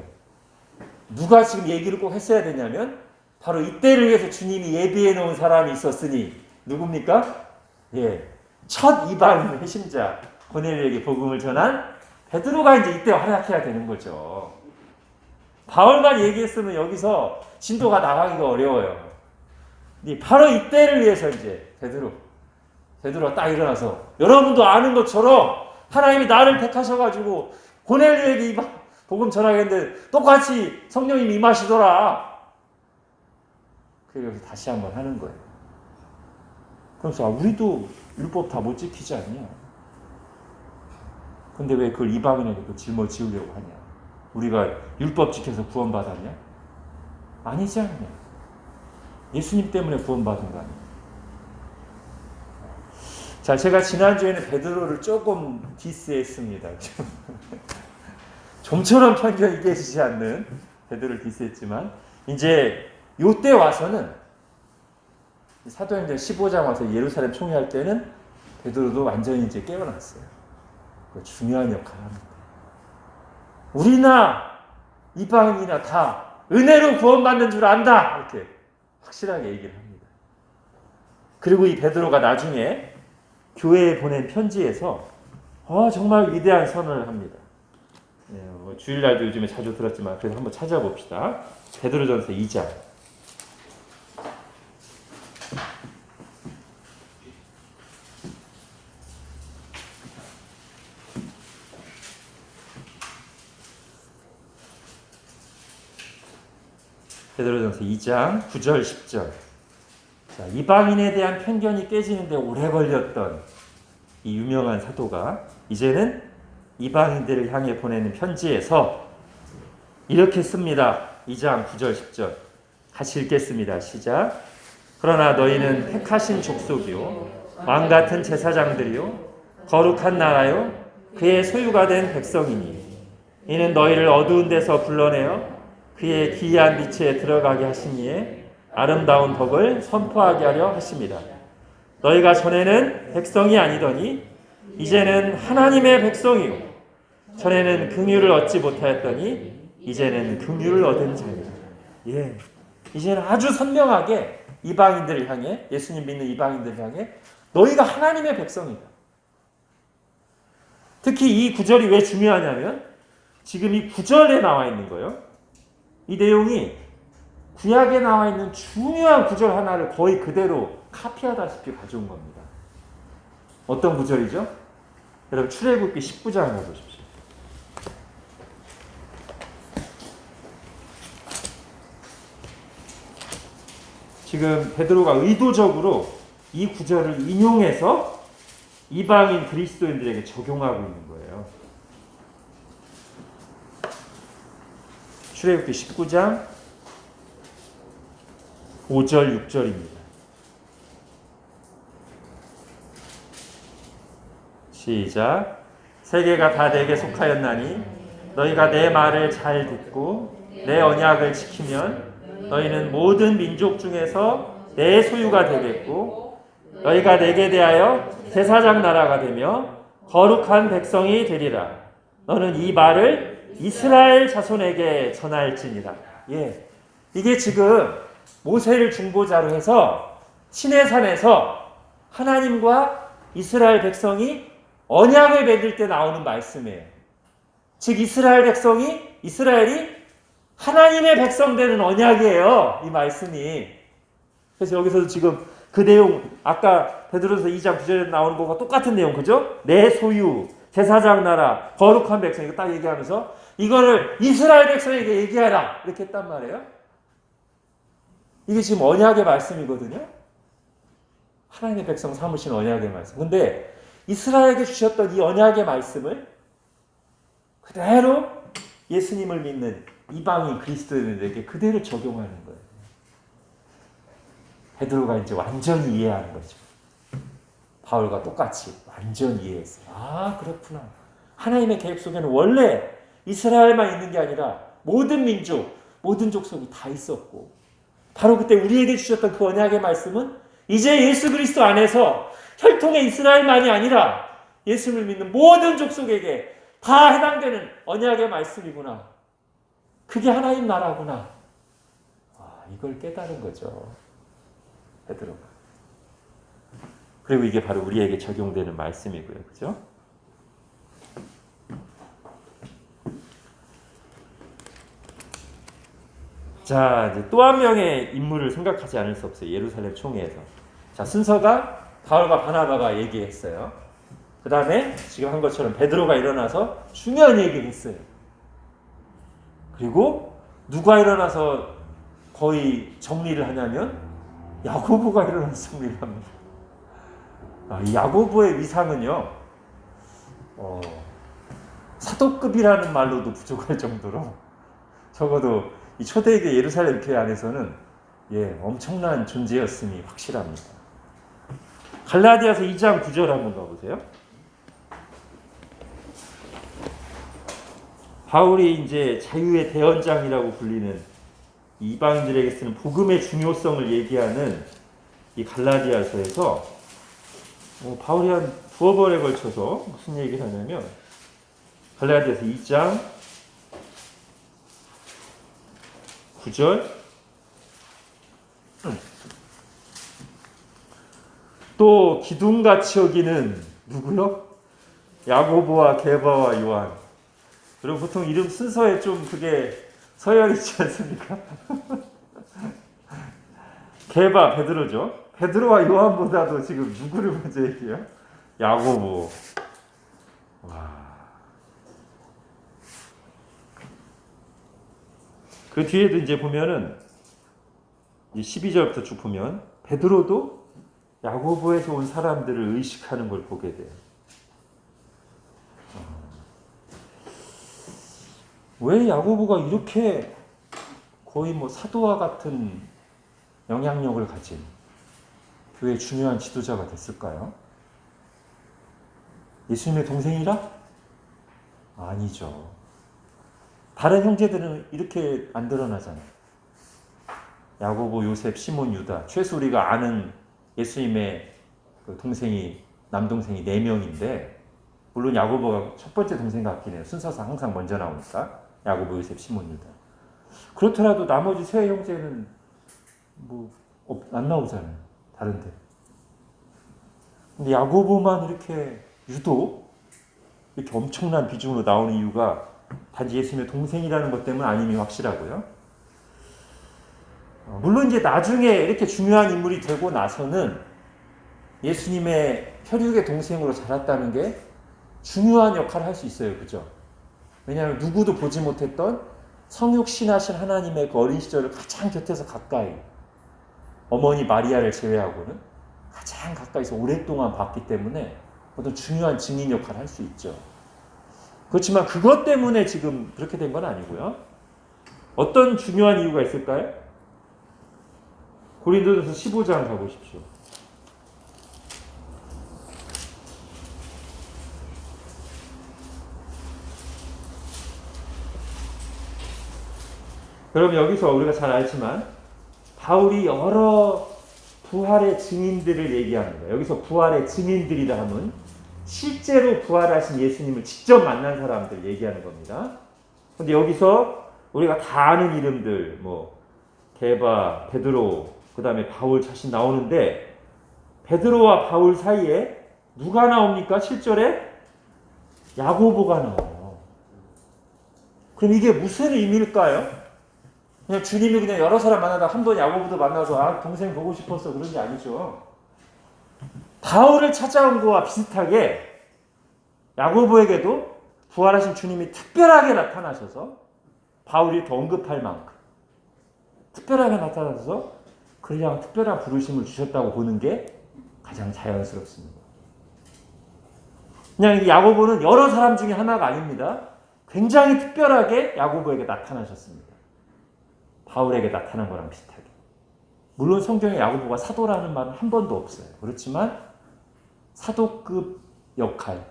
누가 지금 얘기를 꼭 했어야 되냐면 바로 이때를 위해서 주님이 예비해 놓은 사람이 있었으니 누굽니까? 예, 첫 이방인 회심자 고넬료에게 복음을 전한 베드로가 이제 이때 활약해야 되는 거죠. 바울만 얘기했으면 여기서 진도가 나가기가 어려워요. 바로 이때를 위해서 이제 베드로가 딱 일어나서 여러분도 아는 것처럼 하나님이 나를 택하셔가지고 고넬료에게 복음 전하겠는데 똑같이 성령님이 임하시더라. 그래서 다시 한번 하는 거예요. 그래서 우리도 율법 다 못 지키지 않냐? 근데 왜 그걸 이방인에게 또 짊어지우려고 하냐? 우리가 율법 지켜서 구원받았냐? 아니지 않냐? 예수님 때문에 구원받은 거 아니야? 자, 제가 지난주에는 베드로를 조금 디스했습니다. 좀처럼 편견이 깨지지 않는 베드로를 디스했지만, 이제 요때 와서는 사도행전 15장 와서 예루살렘 총회할 때는 베드로도 완전히 이제 깨어났어요. 중요한 역할을 합니다. 우리나 이방인이나 다 은혜로 구원받는 줄 안다. 이렇게 확실하게 얘기를 합니다. 그리고 이 베드로가 나중에 교회에 보낸 편지에서 정말 위대한 선언을 합니다. 주일날도 요즘에 자주 들었지만 그래서 한번 찾아봅시다. 베드로전서 2장. 베드로전서 2장 9절 10절. 자, 이방인에 대한 편견이 깨지는데 오래 걸렸던 이 유명한 사도가 이제는 이방인들을 향해 보내는 편지에서 이렇게 씁니다. 2장 9절 10절 같이 읽겠습니다. 시작. 그러나 너희는 택하신 족속이요 왕같은 제사장들이요 거룩한 나라요 그의 소유가 된 백성이니 이는 너희를 어두운 데서 불러내어 그의 기이한 빛에 들어가게 하시니에 아름다운 법을 선포하게 하려 하십니다. 너희가 전에는 백성이 아니더니 이제는 하나님의 백성이요 전에는 긍휼을 얻지 못하였더니 이제는 긍휼을 얻은 자니라. 예, 이제는 아주 선명하게 이방인들을 향해, 예수님 믿는 이방인들을 향해 너희가 하나님의 백성이다. 특히 이 구절이 왜 중요하냐면 지금 이 구절에 나와 있는 거예요. 이 내용이 구약에 나와 있는 중요한 구절 하나를 거의 그대로 카피하다시피 가져온 겁니다. 어떤 구절이죠? 여러분 출애굽기 19장을 보십시오. 지금 베드로가 의도적으로 이 구절을 인용해서 이방인 그리스도인들에게 적용하고 있는 거예요. 출애굽기 19장 5절 6절입니다. 시작. 세계가 다 내게 속하였나니 너희가 내 말을 잘 듣고 내 언약을 지키면 너희는 모든 민족 중에서 내 소유가 되겠고 너희가 내게 대하여 제사장 나라가 되며 거룩한 백성이 되리라. 너는 이 말을 이스라엘 자손에게 전할지니라. 예, 이게 지금 모세를 중보자로 해서 시내산에서 하나님과 이스라엘 백성이 언약을 맺을 때 나오는 말씀이에요. 즉 이스라엘이 하나님의 백성 되는 언약이에요. 이 말씀이. 그래서 여기서도 지금 그 내용, 아까 베드로서 2장 9절에 나오는 것과 똑같은 내용, 그죠? 내 소유, 제사장 나라, 거룩한 백성, 이거 딱 얘기하면서 이거를 이스라엘 백성에게 얘기하라. 이렇게 했단 말이에요. 이게 지금 언약의 말씀이거든요. 하나님의 백성 삼으신 언약의 말씀. 근데 이스라엘에게 주셨던 이 언약의 말씀을 그대로 예수님을 믿는 이방인 그리스도인들에게 그대로 적용하는 거예요. 베드로가 이제 완전히 이해하는 거죠. 바울과 똑같이 완전히 이해했어요. 아, 그렇구나. 하나님의 계획 속에는 원래 이스라엘만 있는 게 아니라 모든 민족, 모든 족속이 다 있었고, 바로 그때 우리에게 주셨던 그 언약의 말씀은 이제 예수 그리스도 안에서 혈통의 이스라엘만이 아니라 예수를 믿는 모든 족속에게 다 해당되는 언약의 말씀이구나. 그게 하나님 나라구나. 이걸 깨달은 거죠, 베드로가. 그리고 이게 바로 우리에게 적용되는 말씀이고요, 그죠? 자, 이제 또 한 명의 인물을 생각하지 않을 수 없어요. 예루살렘 총회에서. 자, 순서가 바울과 바나바가 얘기했어요. 그 다음에 지금 한 것처럼 베드로가 일어나서 중요한 얘기를 했어요. 그리고 누가 일어나서 거의 정리를 하냐면 야고보가 일어나서 정리를 합니다. 이 야고보의 위상은요, 사도급이라는 말로도 부족할 정도로 적어도 이 초대교회 예루살렘 교회 안에서는 엄청난 존재였음이 확실합니다. 갈라디아서 2장 9절 한번 가보세요. 바울이 이제 자유의 대언장이라고 불리는 이방인들에게 쓰는 복음의 중요성을 얘기하는 이 갈라디아서에서 바울이 한 두어 번에 걸쳐서 무슨 얘기를 하냐면, 갈라디아서 2장 9절, 또 기둥같이 여기는 누구요? 야고보와 게바와 요한. 그리고 보통 이름 순서에 좀 그게 서열이 있지 않습니까? 게바, 베드로죠. 베드로와 요한보다도 지금 누구를 먼저 얘기해요? 야고보. 와. 그 뒤에도 이제 보면은 12절부터 쭉 보면 베드로도 야고보에서 온 사람들을 의식하는 걸 보게 돼요. 왜 야고보가 이렇게 거의 사도와 같은 영향력을 가진 교회의 중요한 지도자가 됐을까요? 예수님의 동생이라? 아니죠. 다른 형제들은 이렇게 안 드러나잖아요. 야고보, 요셉, 시몬, 유다. 최소 우리가 아는 예수님의 그 동생이, 남동생이 4명인데, 물론 야고보가 첫 번째 동생 같긴 해요. 순서상 항상 먼저 나오니까. 야고보, 요셉, 시몬, 유다. 그렇더라도 나머지 세 형제는 안 나오잖아요. 다른데. 근데 야고보만 이렇게 유독 이렇게 엄청난 비중으로 나오는 이유가 단지 예수님의 동생이라는 것 때문 아님이 확실하고요. 물론 이제 나중에 이렇게 중요한 인물이 되고 나서는 예수님의 혈육의 동생으로 자랐다는 게 중요한 역할을 할 수 있어요. 그죠? 왜냐하면 누구도 보지 못했던 성육신하신 하나님의 그 어린 시절을 가장 곁에서 가까이, 어머니 마리아를 제외하고는 가장 가까이서 오랫동안 봤기 때문에 어떤 중요한 증인 역할을 할 수 있죠. 그렇지만 그것 때문에 지금 그렇게 된 건 아니고요. 어떤 중요한 이유가 있을까요? 고린도전서 15장 가보십시오. 그럼 여기서 우리가 잘 알지만 바울이 여러 부활의 증인들을 얘기하는 거예요. 여기서 부활의 증인들이라 하면 실제로 부활하신 예수님을 직접 만난 사람들 얘기하는 겁니다. 근데 여기서 우리가 다 아는 이름들, 게바, 베드로, 그 다음에 바울 자신 나오는데, 베드로와 바울 사이에 누가 나옵니까? 7절에 야고보가 나와요. 그럼 이게 무슨 의미일까요? 그냥 주님이 그냥 여러 사람 만나다 한 번 야고보도 만나서 동생 보고 싶었어 그런 게 아니죠. 바울을 찾아온 거와 비슷하게 야고보에게도 부활하신 주님이 특별하게 나타나셔서 바울이 더 언급할 만큼 특별하게 나타나셔서 그를 향한 특별한 부르심을 주셨다고 보는 게 가장 자연스럽습니다. 그냥 야고보는 여러 사람 중에 하나가 아닙니다. 굉장히 특별하게 야고보에게 나타나셨습니다. 바울에게 나타난 거랑 비슷하게. 물론 성경에 야고보가 사도라는 말은 한 번도 없어요. 그렇지만 사도급 역할,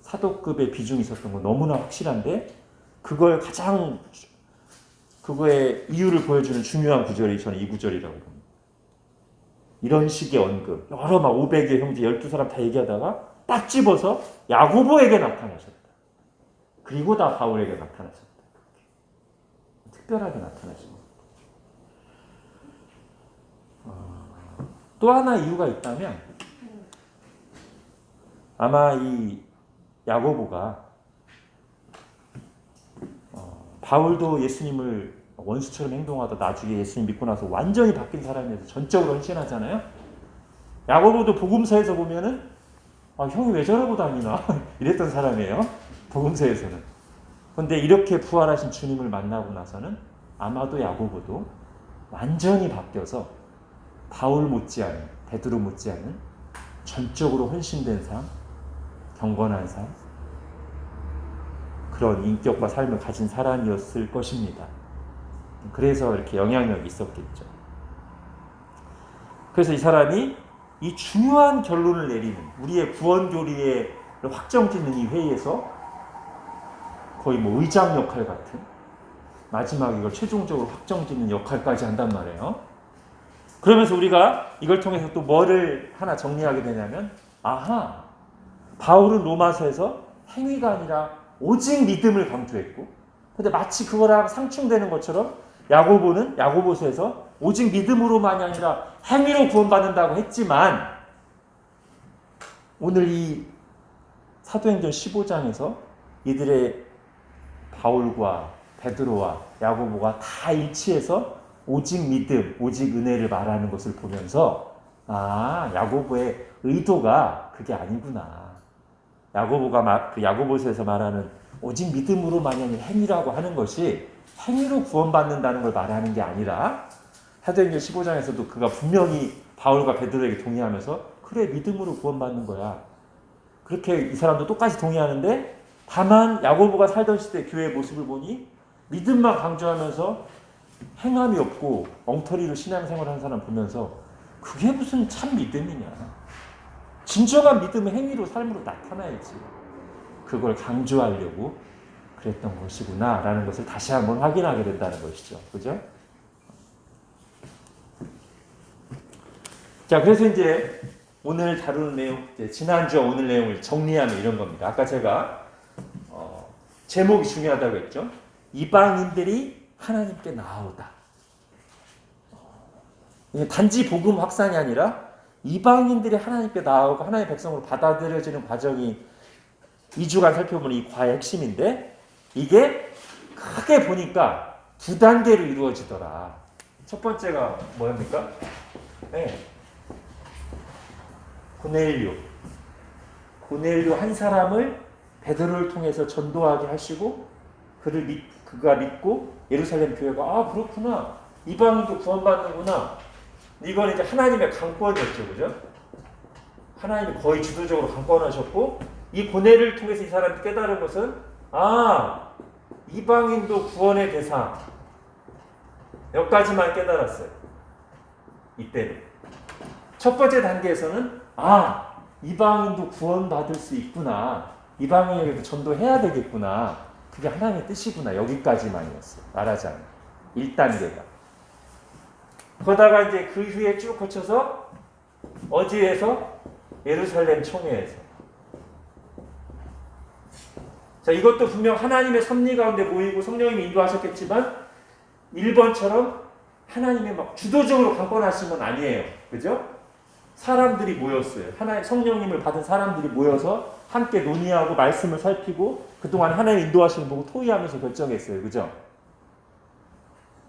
사도급의 비중이 있었던 거 너무나 확실한데 그걸 가장 그거의 이유를 보여주는 중요한 구절이 저는 이 구절이라고 봅니다. 이런 식의 언급, 여러 막 500의 형제 12사람 다 얘기하다가 딱 집어서 야고보에게 나타나셨다. 그리고 다 바울에게 나타나셨다. 특별하게 나타나십니다. 또 하나 이유가 있다면 아마 이 야고보가 바울도 예수님을 원수처럼 행동하다 나중에 예수님 믿고 나서 완전히 바뀐 사람이어서 전적으로 헌신하잖아요. 야고보도 복음서에서 보면은 형이 왜 저러고 다니나 이랬던 사람이에요. 복음서에서는. 그런데 이렇게 부활하신 주님을 만나고 나서는 아마도 야고보도 완전히 바뀌어서 바울 못지않은, 베드로 못지않은 전적으로 헌신된 삶, 경건한 삶, 그런 인격과 삶을 가진 사람이었을 것입니다. 그래서 이렇게 영향력이 있었겠죠. 그래서 이 사람이 이 중요한 결론을 내리는 우리의 구원 교리에 확정짓는 이 회의에서 거의 뭐 의장 역할 같은 마지막 이걸 최종적으로 확정짓는 역할까지 한단 말이에요. 그러면서 우리가 이걸 통해서 또 뭐를 하나 정리하게 되냐면 바울은 로마서에서 행위가 아니라 오직 믿음을 강조했고 근데 마치 그거랑 상충되는 것처럼 야고보는 야고보서에서 오직 믿음으로만이 아니라 행위로 구원받는다고 했지만 오늘 이 사도행전 15장에서 이들의 바울과 베드로와 야고보가 다 일치해서 오직 믿음, 오직 은혜를 말하는 것을 보면서 야고보의 의도가 그게 아니구나. 야고보가 그 야고보서에서 말하는 오직 믿음으로만이 아니라 행위라고 하는 것이 행위로 구원받는다는 걸 말하는 게 아니라 사도행전 15장에서도 그가 분명히 바울과 베드로에게 동의하면서 그래 믿음으로 구원받는 거야. 그렇게 이 사람도 똑같이 동의하는데 다만 야고보가 살던 시대 교회의 모습을 보니 믿음만 강조하면서 행함이 없고 엉터리로 신앙생활하는 사람 보면서 그게 무슨 참 믿음이냐. 진정한 믿음은 행위로 삶으로 나타나야지. 그걸 강조하려고 그랬던 것이구나 라는 것을 다시 한번 확인하게 된다는 것이죠. 그죠? 자, 그래서 이제 오늘 다루는 내용, 지난주와 오늘 내용을 정리하면 이런 겁니다. 아까 제가 제목이 중요하다고 했죠. 이방인들이 하나님께 나아오다. 단지 복음 확산이 아니라 이방인들이 하나님께 나아오고 하나님의 백성으로 받아들여지는 과정이 2주간 살펴보는 이 과의 핵심인데 이게 크게 보니까 두 단계로 이루어지더라. 첫 번째가 뭐입니까? 네. 고넬료 한 사람을 베드로를 통해서 전도하게 하시고 그가 믿고 예루살렘 교회가 그렇구나. 이방인도 구원받는구나. 이건 이제 하나님의 강권이었죠. 그죠? 하나님이 거의 주도적으로 강권하셨고 이 고넬을 통해서 이 사람이 깨달은 것은 이방인도 구원의 대상. 여기까지만 깨달았어요. 이때는. 첫 번째 단계에서는 이방인도 구원받을 수 있구나. 이방인에게도 전도해야 되겠구나. 그게 하나님의 뜻이구나. 여기까지만이었어요. 말하자면. 1단계가. 그러다가 이제 그 후에 쭉 거쳐서 어디에서? 예루살렘 총회에서. 자, 이것도 분명 하나님의 섭리 가운데 모이고 성령님이 인도하셨겠지만 1번처럼 하나님의 막 주도적으로 강권하신 건 아니에요. 그죠? 사람들이 모였어요. 하나님 성령님을 받은 사람들이 모여서 함께 논의하고 말씀을 살피고 그동안 하나님 인도하시는 보고 토의하면서 결정했어요. 그죠?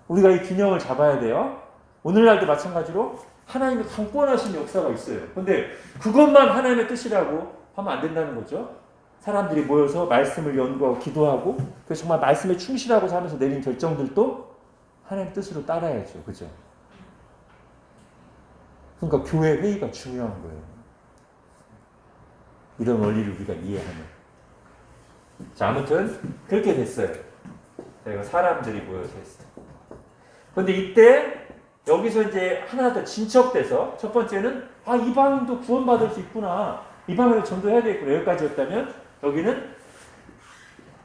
우리가 이 균형을 잡아야 돼요. 오늘날도 마찬가지로 하나님의 강권하신 역사가 있어요. 근데 그것만 하나님의 뜻이라고 하면 안 된다는 거죠. 사람들이 모여서 말씀을 연구하고 기도하고 그래서 정말 말씀에 충실하고 살면서 내린 결정들도 하나님 뜻으로 따라야죠. 그죠? 그러니까 교회 회의가 중요한 거예요. 이런 원리를 우리가 이해하면. 자, 아무튼 그렇게 됐어요. 저희가 사람들이 모여서 했어요. 그런데 이때 여기서 이제 하나 더 진척돼서 첫 번째는 이방인도 구원받을 수 있구나. 이방인을 전도해야 되겠구나. 여기까지였다면 여기는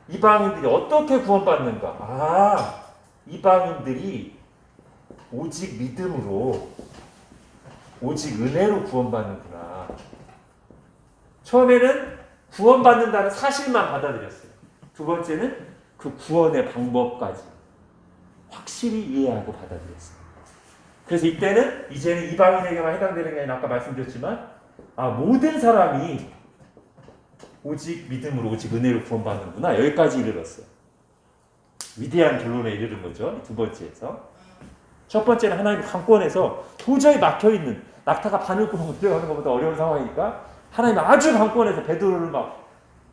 이방인들이 어떻게 구원받는가? 이방인들이 오직 믿음으로, 오직 은혜로 구원받는구나. 처음에는 구원받는다는 사실만 받아들였어요. 두 번째는 그 구원의 방법까지 확실히 이해하고 받아들였어요. 그래서 이제는 이방인에게만 해당되는 게 아니라 아까 말씀드렸지만 모든 사람이 오직 믿음으로, 오직 은혜로 구원받는구나. 여기까지 이르렀어요. 위대한 결론에 이르는 거죠. 두 번째에서. 첫 번째는 하나님의 강권에서 도저히 막혀있는, 낙타가 바늘구멍 들어가는 것보다 어려운 상황이니까 하나님이 아주 강권해서 베드로를 막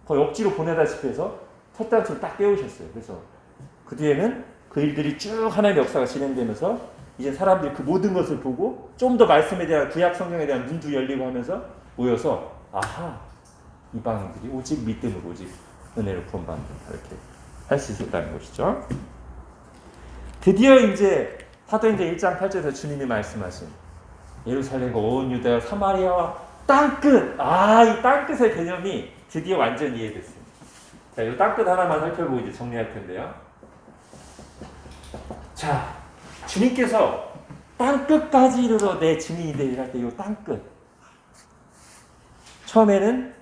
거의 억지로 보내다시피 해서 첫 단추를 딱 깨우셨어요. 그래서 그 뒤에는 그 일들이 쭉 하나님의 역사가 진행되면서 이제 사람들이 그 모든 것을 보고 좀 더 말씀에 대한, 구약 성경에 대한 눈도 열리고 하면서 모여서 이방인들이 오직 믿음으로, 오직 은혜로 구원받는다, 이렇게 할 수 있었다는 것이죠. 드디어 이제 사도행전 1장 8절에서 주님이 말씀하신 예루살렘과 온 유다와 사마리아와 땅끝, 이 땅끝의 개념이 드디어 완전히 이해됐습니다. 자, 이 땅끝 하나만 살펴보고 이제 정리할 텐데요. 자, 주님께서 땅끝까지 이르러 내 증인이 되리라 할 때 이 땅끝. 처음에는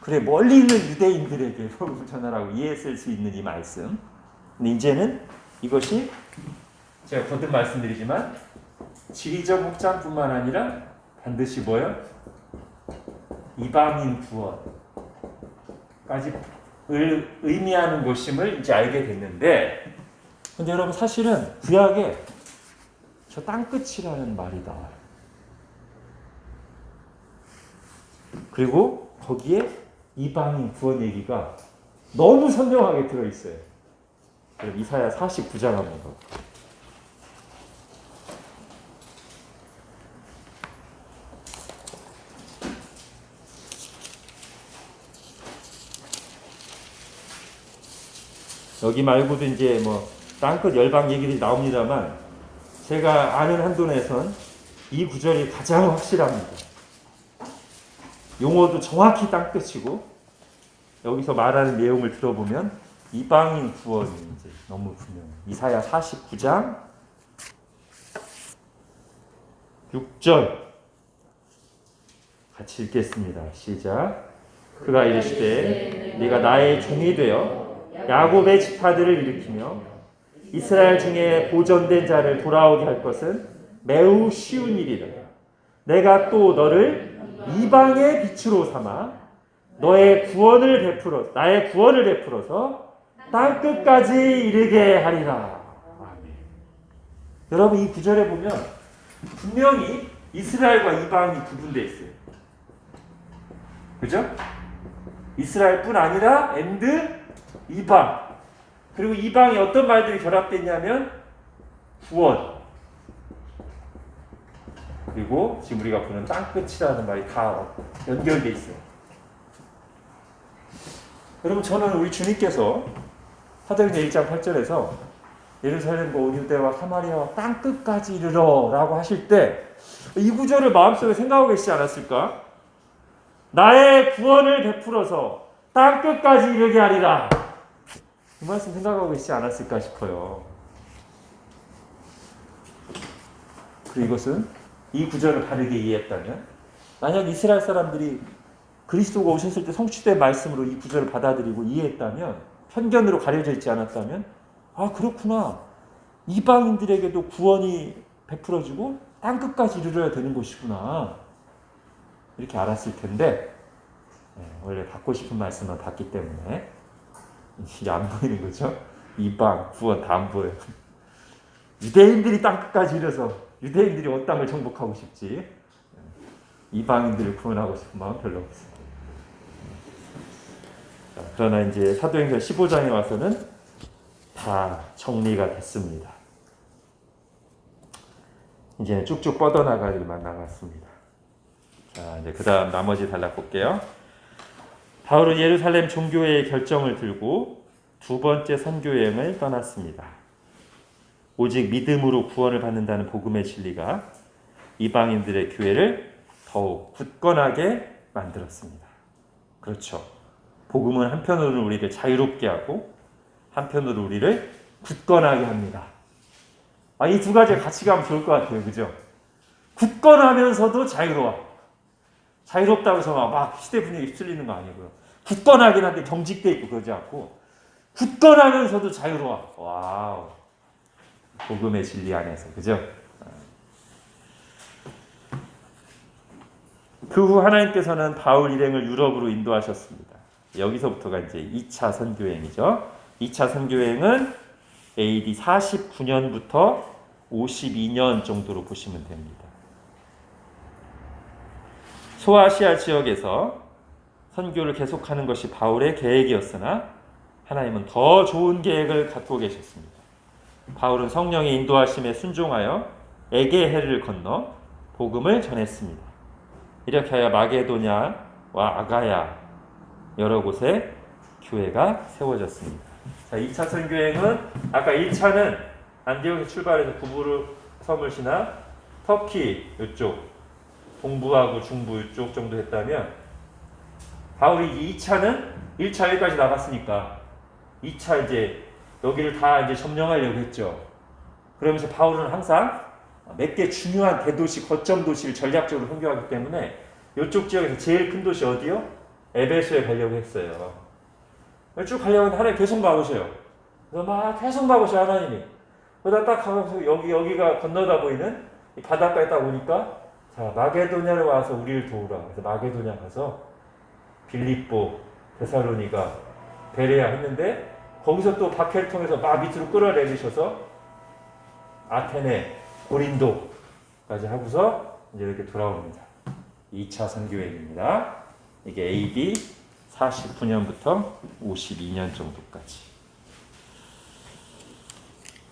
그래 멀리 있는 유대인들에게 복음을 전하라고 이해했을 수 있는 이 말씀. 근데 이제는 이것이 제가 거듭 말씀드리지만 지리적 확장뿐만 아니라 반드시 뭐요? 이방인 구원까지 의미하는 것임을 이제 알게 됐는데, 근데 여러분 사실은 구약에 저 땅끝이라는 말이 나와요. 그리고 거기에 이방인 구원 얘기가 너무 선명하게 들어있어요. 이사야 49장 한번 봐. 여기 말고도 이제 땅끝 열방 얘기들이 나옵니다만 제가 아는 한도 내선 이 구절이 가장 확실합니다. 용어도 정확히 땅끝이고 여기서 말하는 내용을 들어보면 이방인 구원이 이제 너무 분명해요. 이사야 49장 6절 같이 읽겠습니다. 시작. 그가 이르시되 네가 나의 종이 되어 야곱의 지파들을 일으키며 이스라엘 중에 보존된 자를 돌아오게 할 것은 매우 쉬운 일이라. 내가 또 너를 이방의 빛으로 삼아 나의 구원을 베풀어서 땅 끝까지 이르게 하리라. 아멘. 여러분 이 구절에 보면 분명히 이스라엘과 이방이 구분되어 있어요. 그죠? 이스라엘뿐 아니라 이방. 그리고 이방에 어떤 말들이 결합됐냐면 구원, 그리고 지금 우리가 보는 땅끝이라는 말이 다 연결되어 있어요. 여러분 저는 우리 주님께서 사도행전 1장 8절에서 예루살렘과 온 유대와 사마리아와 땅끝까지 이르러 라고 하실 때 이 구절을 마음속에 생각하고 계시지 않았을까? 나의 구원을 베풀어서 땅끝까지 이르게 하리라. 이 말씀 생각하고 계시지 않았을까 싶어요. 그리고 이것은 이 구절을 바르게 이해했다면, 만약 이스라엘 사람들이 그리스도가 오셨을 때 성취된 말씀으로 이 구절을 받아들이고 이해했다면, 편견으로 가려져 있지 않았다면, 그렇구나. 이방인들에게도 구원이 베풀어지고 땅끝까지 이르러야 되는 것이구나. 이렇게 알았을 텐데, 원래 받고 싶은 말씀만 받기 때문에 이게 안 보이는 거죠. 이방, 구원 다 안 보여요. 유대인들이 땅끝까지 이르러서 유대인들이 온 땅을 정복하고 싶지, 이방인들을 구원하고 싶은 마음 별로 없어요. 그러나 이제 사도행전 15장에 와서는 다 정리가 됐습니다. 이제 쭉쭉 뻗어나갈 일만 남았습니다. 자, 이제 그 다음 나머지 단락 볼게요. 바울은 예루살렘 종교회의 결정을 들고 두 번째 선교여행을 떠났습니다. 오직 믿음으로 구원을 받는다는 복음의 진리가 이방인들의 교회를 더욱 굳건하게 만들었습니다. 그렇죠. 복음은 한편으로는 우리를 자유롭게 하고 한편으로 우리를 굳건하게 합니다. 이 두 가지 같이 가면 좋을 것 같아요. 그죠? 굳건하면서도 자유로워. 자유롭다고 해서 막 시대 분위기에 휩쓸리는 거 아니고요. 굳건하긴 한데 경직돼 있고 그러지 않고 굳건하면서도 자유로워. 와우. 복음의 진리 안에서. 그죠? 그 후 하나님께서는 바울 일행을 유럽으로 인도하셨습니다. 여기서부터가 이제 2차 선교행이죠. 2차 선교행은 AD 49년부터 52년 정도로 보시면 됩니다. 소아시아 지역에서 선교를 계속하는 것이 바울의 계획이었으나 하나님은 더 좋은 계획을 갖고 계셨습니다. 바울은 성령의 인도하심에 순종하여 에게해를 건너 복음을 전했습니다. 이렇게 하여 마게도냐와 아가야 여러 곳에 교회가 세워졌습니다. 자, 2차 선교행은 아까 1차는 안디옥에서 출발해서 구부르 섬을 지나 터키 이쪽 동부하고 중부 이쪽 정도 했다면 바울이 2차는 1차 여기까지 나갔으니까 2차 이제 여기를 다 이제 점령하려고 했죠. 그러면서 바울은 항상 몇 개 중요한 대도시, 거점 도시를 전략적으로 선교하기 때문에 이쪽 지역에서 제일 큰 도시 어디요? 에베소에 가려고 했어요. 쭉 가려고 했는데 하나님 계속 막으셔요. 그래서 막 계속 막으셔요, 하나님이. 그러다 딱 가서 여기가 건너다 보이는 이 바닷가에 딱 오니까 자, 마게도냐를 와서 우리를 도우라. 그래서 마게도냐 가서 빌립보, 데살로니가, 베레아 했는데 거기서 또 박해를 통해서 막 밑으로 끌어내리셔서 아테네, 고린도까지 하고서 이제 이렇게 돌아옵니다. 2차 선교행입니다. 이게 AD 49년부터 52년 정도까지.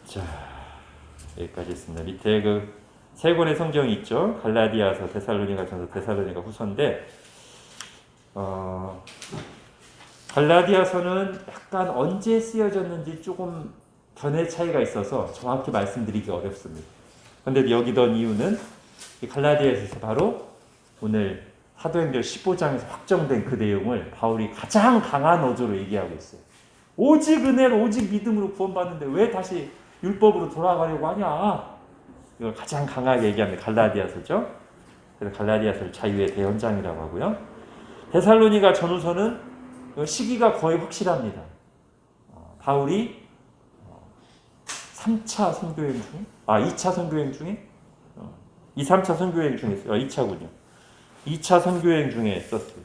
자, 여기까지 있습니다. 밑에 그 세 권의 성경이 있죠. 갈라디아서, 데살로니가전서, 데살로니가 후서인데 갈라디아서는 약간 언제 쓰여졌는지 조금 견해 차이가 있어서 정확히 말씀드리기 어렵습니다. 그런데 여기 넣은 이유는 이 갈라디아서에서 바로 오늘 사도행전 15장에서 확정된 그 내용을 바울이 가장 강한 어조로 얘기하고 있어요. 오직 은혜로 오직 믿음으로 구원받는데 왜 다시 율법으로 돌아가려고 하냐. 이걸 가장 강하게 얘기합니다. 갈라디아서죠. 그래서 갈라디아서를 자유의 대현장이라고 하고요. 데살로니가 전후서는 시기가 거의 확실합니다. 바울이 3차 선교행 중에 2차 선교행 중에 3차 선교행 중에 2차군요. 2차 선교행 중에 썼어요.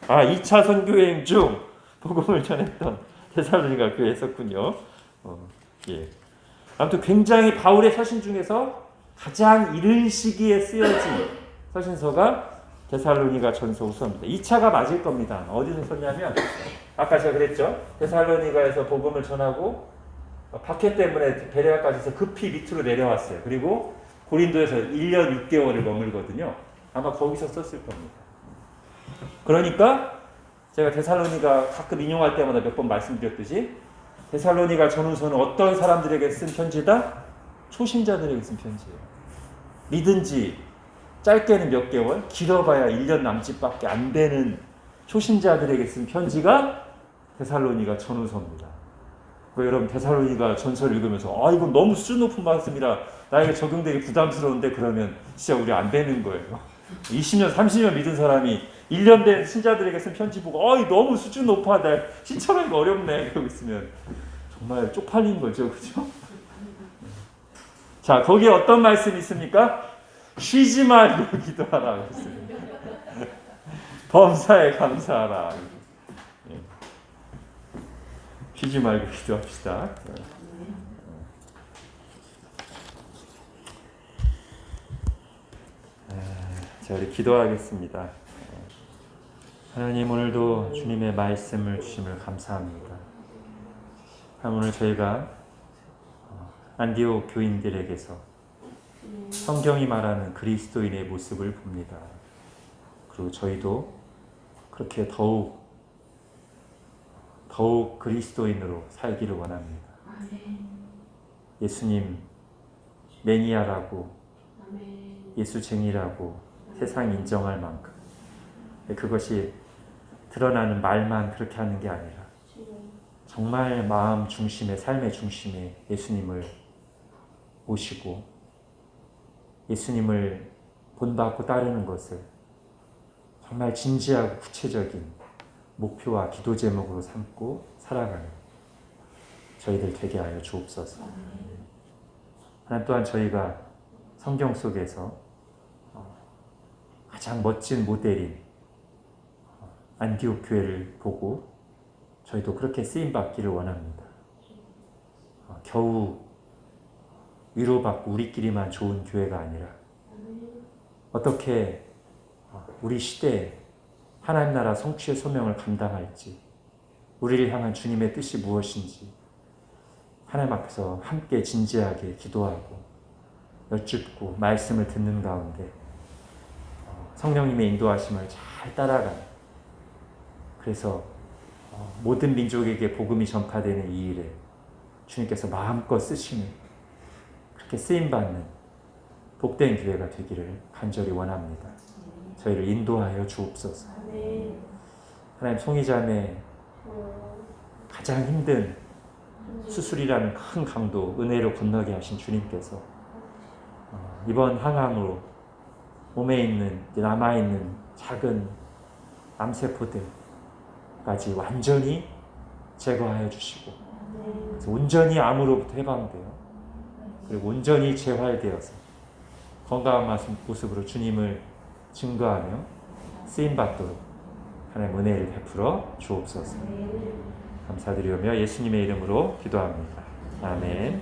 2차 선교행 중 복음을 전했던 데살로니가 교회에 썼군요. 예. 아무튼 굉장히 바울의 서신 중에서 가장 이른 시기에 쓰여진 서신서가 데살로니가 전서 후서입니다. 2차가 맞을 겁니다. 어디서 썼냐면 아까 제가 그랬죠. 데살로니가에서 복음을 전하고 박해 때문에 베레아까지 해서 급히 밑으로 내려왔어요. 그리고 고린도에서 1년 6개월을 머물거든요. 아마 거기서 썼을 겁니다. 그러니까 제가 데살로니가 가끔 인용할 때마다 몇 번 말씀드렸듯이 데살로니가 전후서는 어떤 사람들에게 쓴 편지다? 초신자들에게 쓴 편지예요. 믿은 지 짧게는 몇 개월, 길어봐야 1년 남짓밖에 안 되는 초신자들에게 쓴 편지가 데살로니가 전후서입니다. 여러분 데살로니가 전서를 읽으면서 이건 너무 수준 높은 말씀이라 나에게 적용되기 부담스러운데 그러면 진짜 우리 안 되는 거예요. 20년, 30년 믿은 사람이 1년 된 신자들에게 쓴 편지 보고 너무 수준 높아, 나 신청하기가 어렵네 그러고 있으면 정말 쪽팔린 거죠. 그죠? 자, 거기에 어떤 말씀이 있습니까? 쉬지 말고 기도하라 그랬습니다. 범사에 감사하라. 쉬지 말고 기도합시다. 자, 우리 기도하겠습니다. 하나님, 오늘도 주님의 말씀을 주심을 감사합니다. 오늘 저희가 안디옥 교인들에게서 성경이 말하는 그리스도인의 모습을 봅니다. 그리고 저희도 그렇게 더욱 그리스도인으로 살기를 원합니다. 예수님 매니아라고 예수쟁이라고 세상이 인정할 만큼 그것이 드러나는 말만 그렇게 하는 게 아니라 정말 마음 중심에, 삶의 중심에 예수님을 모시고 예수님을 본받고 따르는 것을 정말 진지하고 구체적인 목표와 기도 제목으로 삼고 살아가는 저희들 되게 하여 주옵소서. 하나님, 또한 저희가 성경 속에서 가장 멋진 모델인 안디옥 교회를 보고 저희도 그렇게 쓰임받기를 원합니다. 겨우 위로받고 우리끼리만 좋은 교회가 아니라 어떻게 우리 시대에 하나님 나라 성취의 소명을 감당할지, 우리를 향한 주님의 뜻이 무엇인지 하나님 앞에서 함께 진지하게 기도하고 여쭙고 말씀을 듣는 가운데 성령님의 인도하심을 잘 따라가는, 그래서 모든 민족에게 복음이 전파되는 이 일에 주님께서 마음껏 쓰시는, 그렇게 쓰임받는 복된 교회가 되기를 간절히 원합니다. 저희를 인도하여 주옵소서. 하나님, 송이자매 가장 힘든 수술이라는 큰 강도 은혜로 건너게 하신 주님께서 이번 항암으로 몸에 있는 남아있는 작은 암세포들까지 완전히 제거하여 주시고, 그래서 온전히 암으로부터 해방되어 그리고 온전히 재활되어서 건강한 모습으로 주님을 증거하며 쓰임받도록 하나님 은혜를 베풀어 주옵소서. 감사드리며 예수님의 이름으로 기도합니다. 아멘.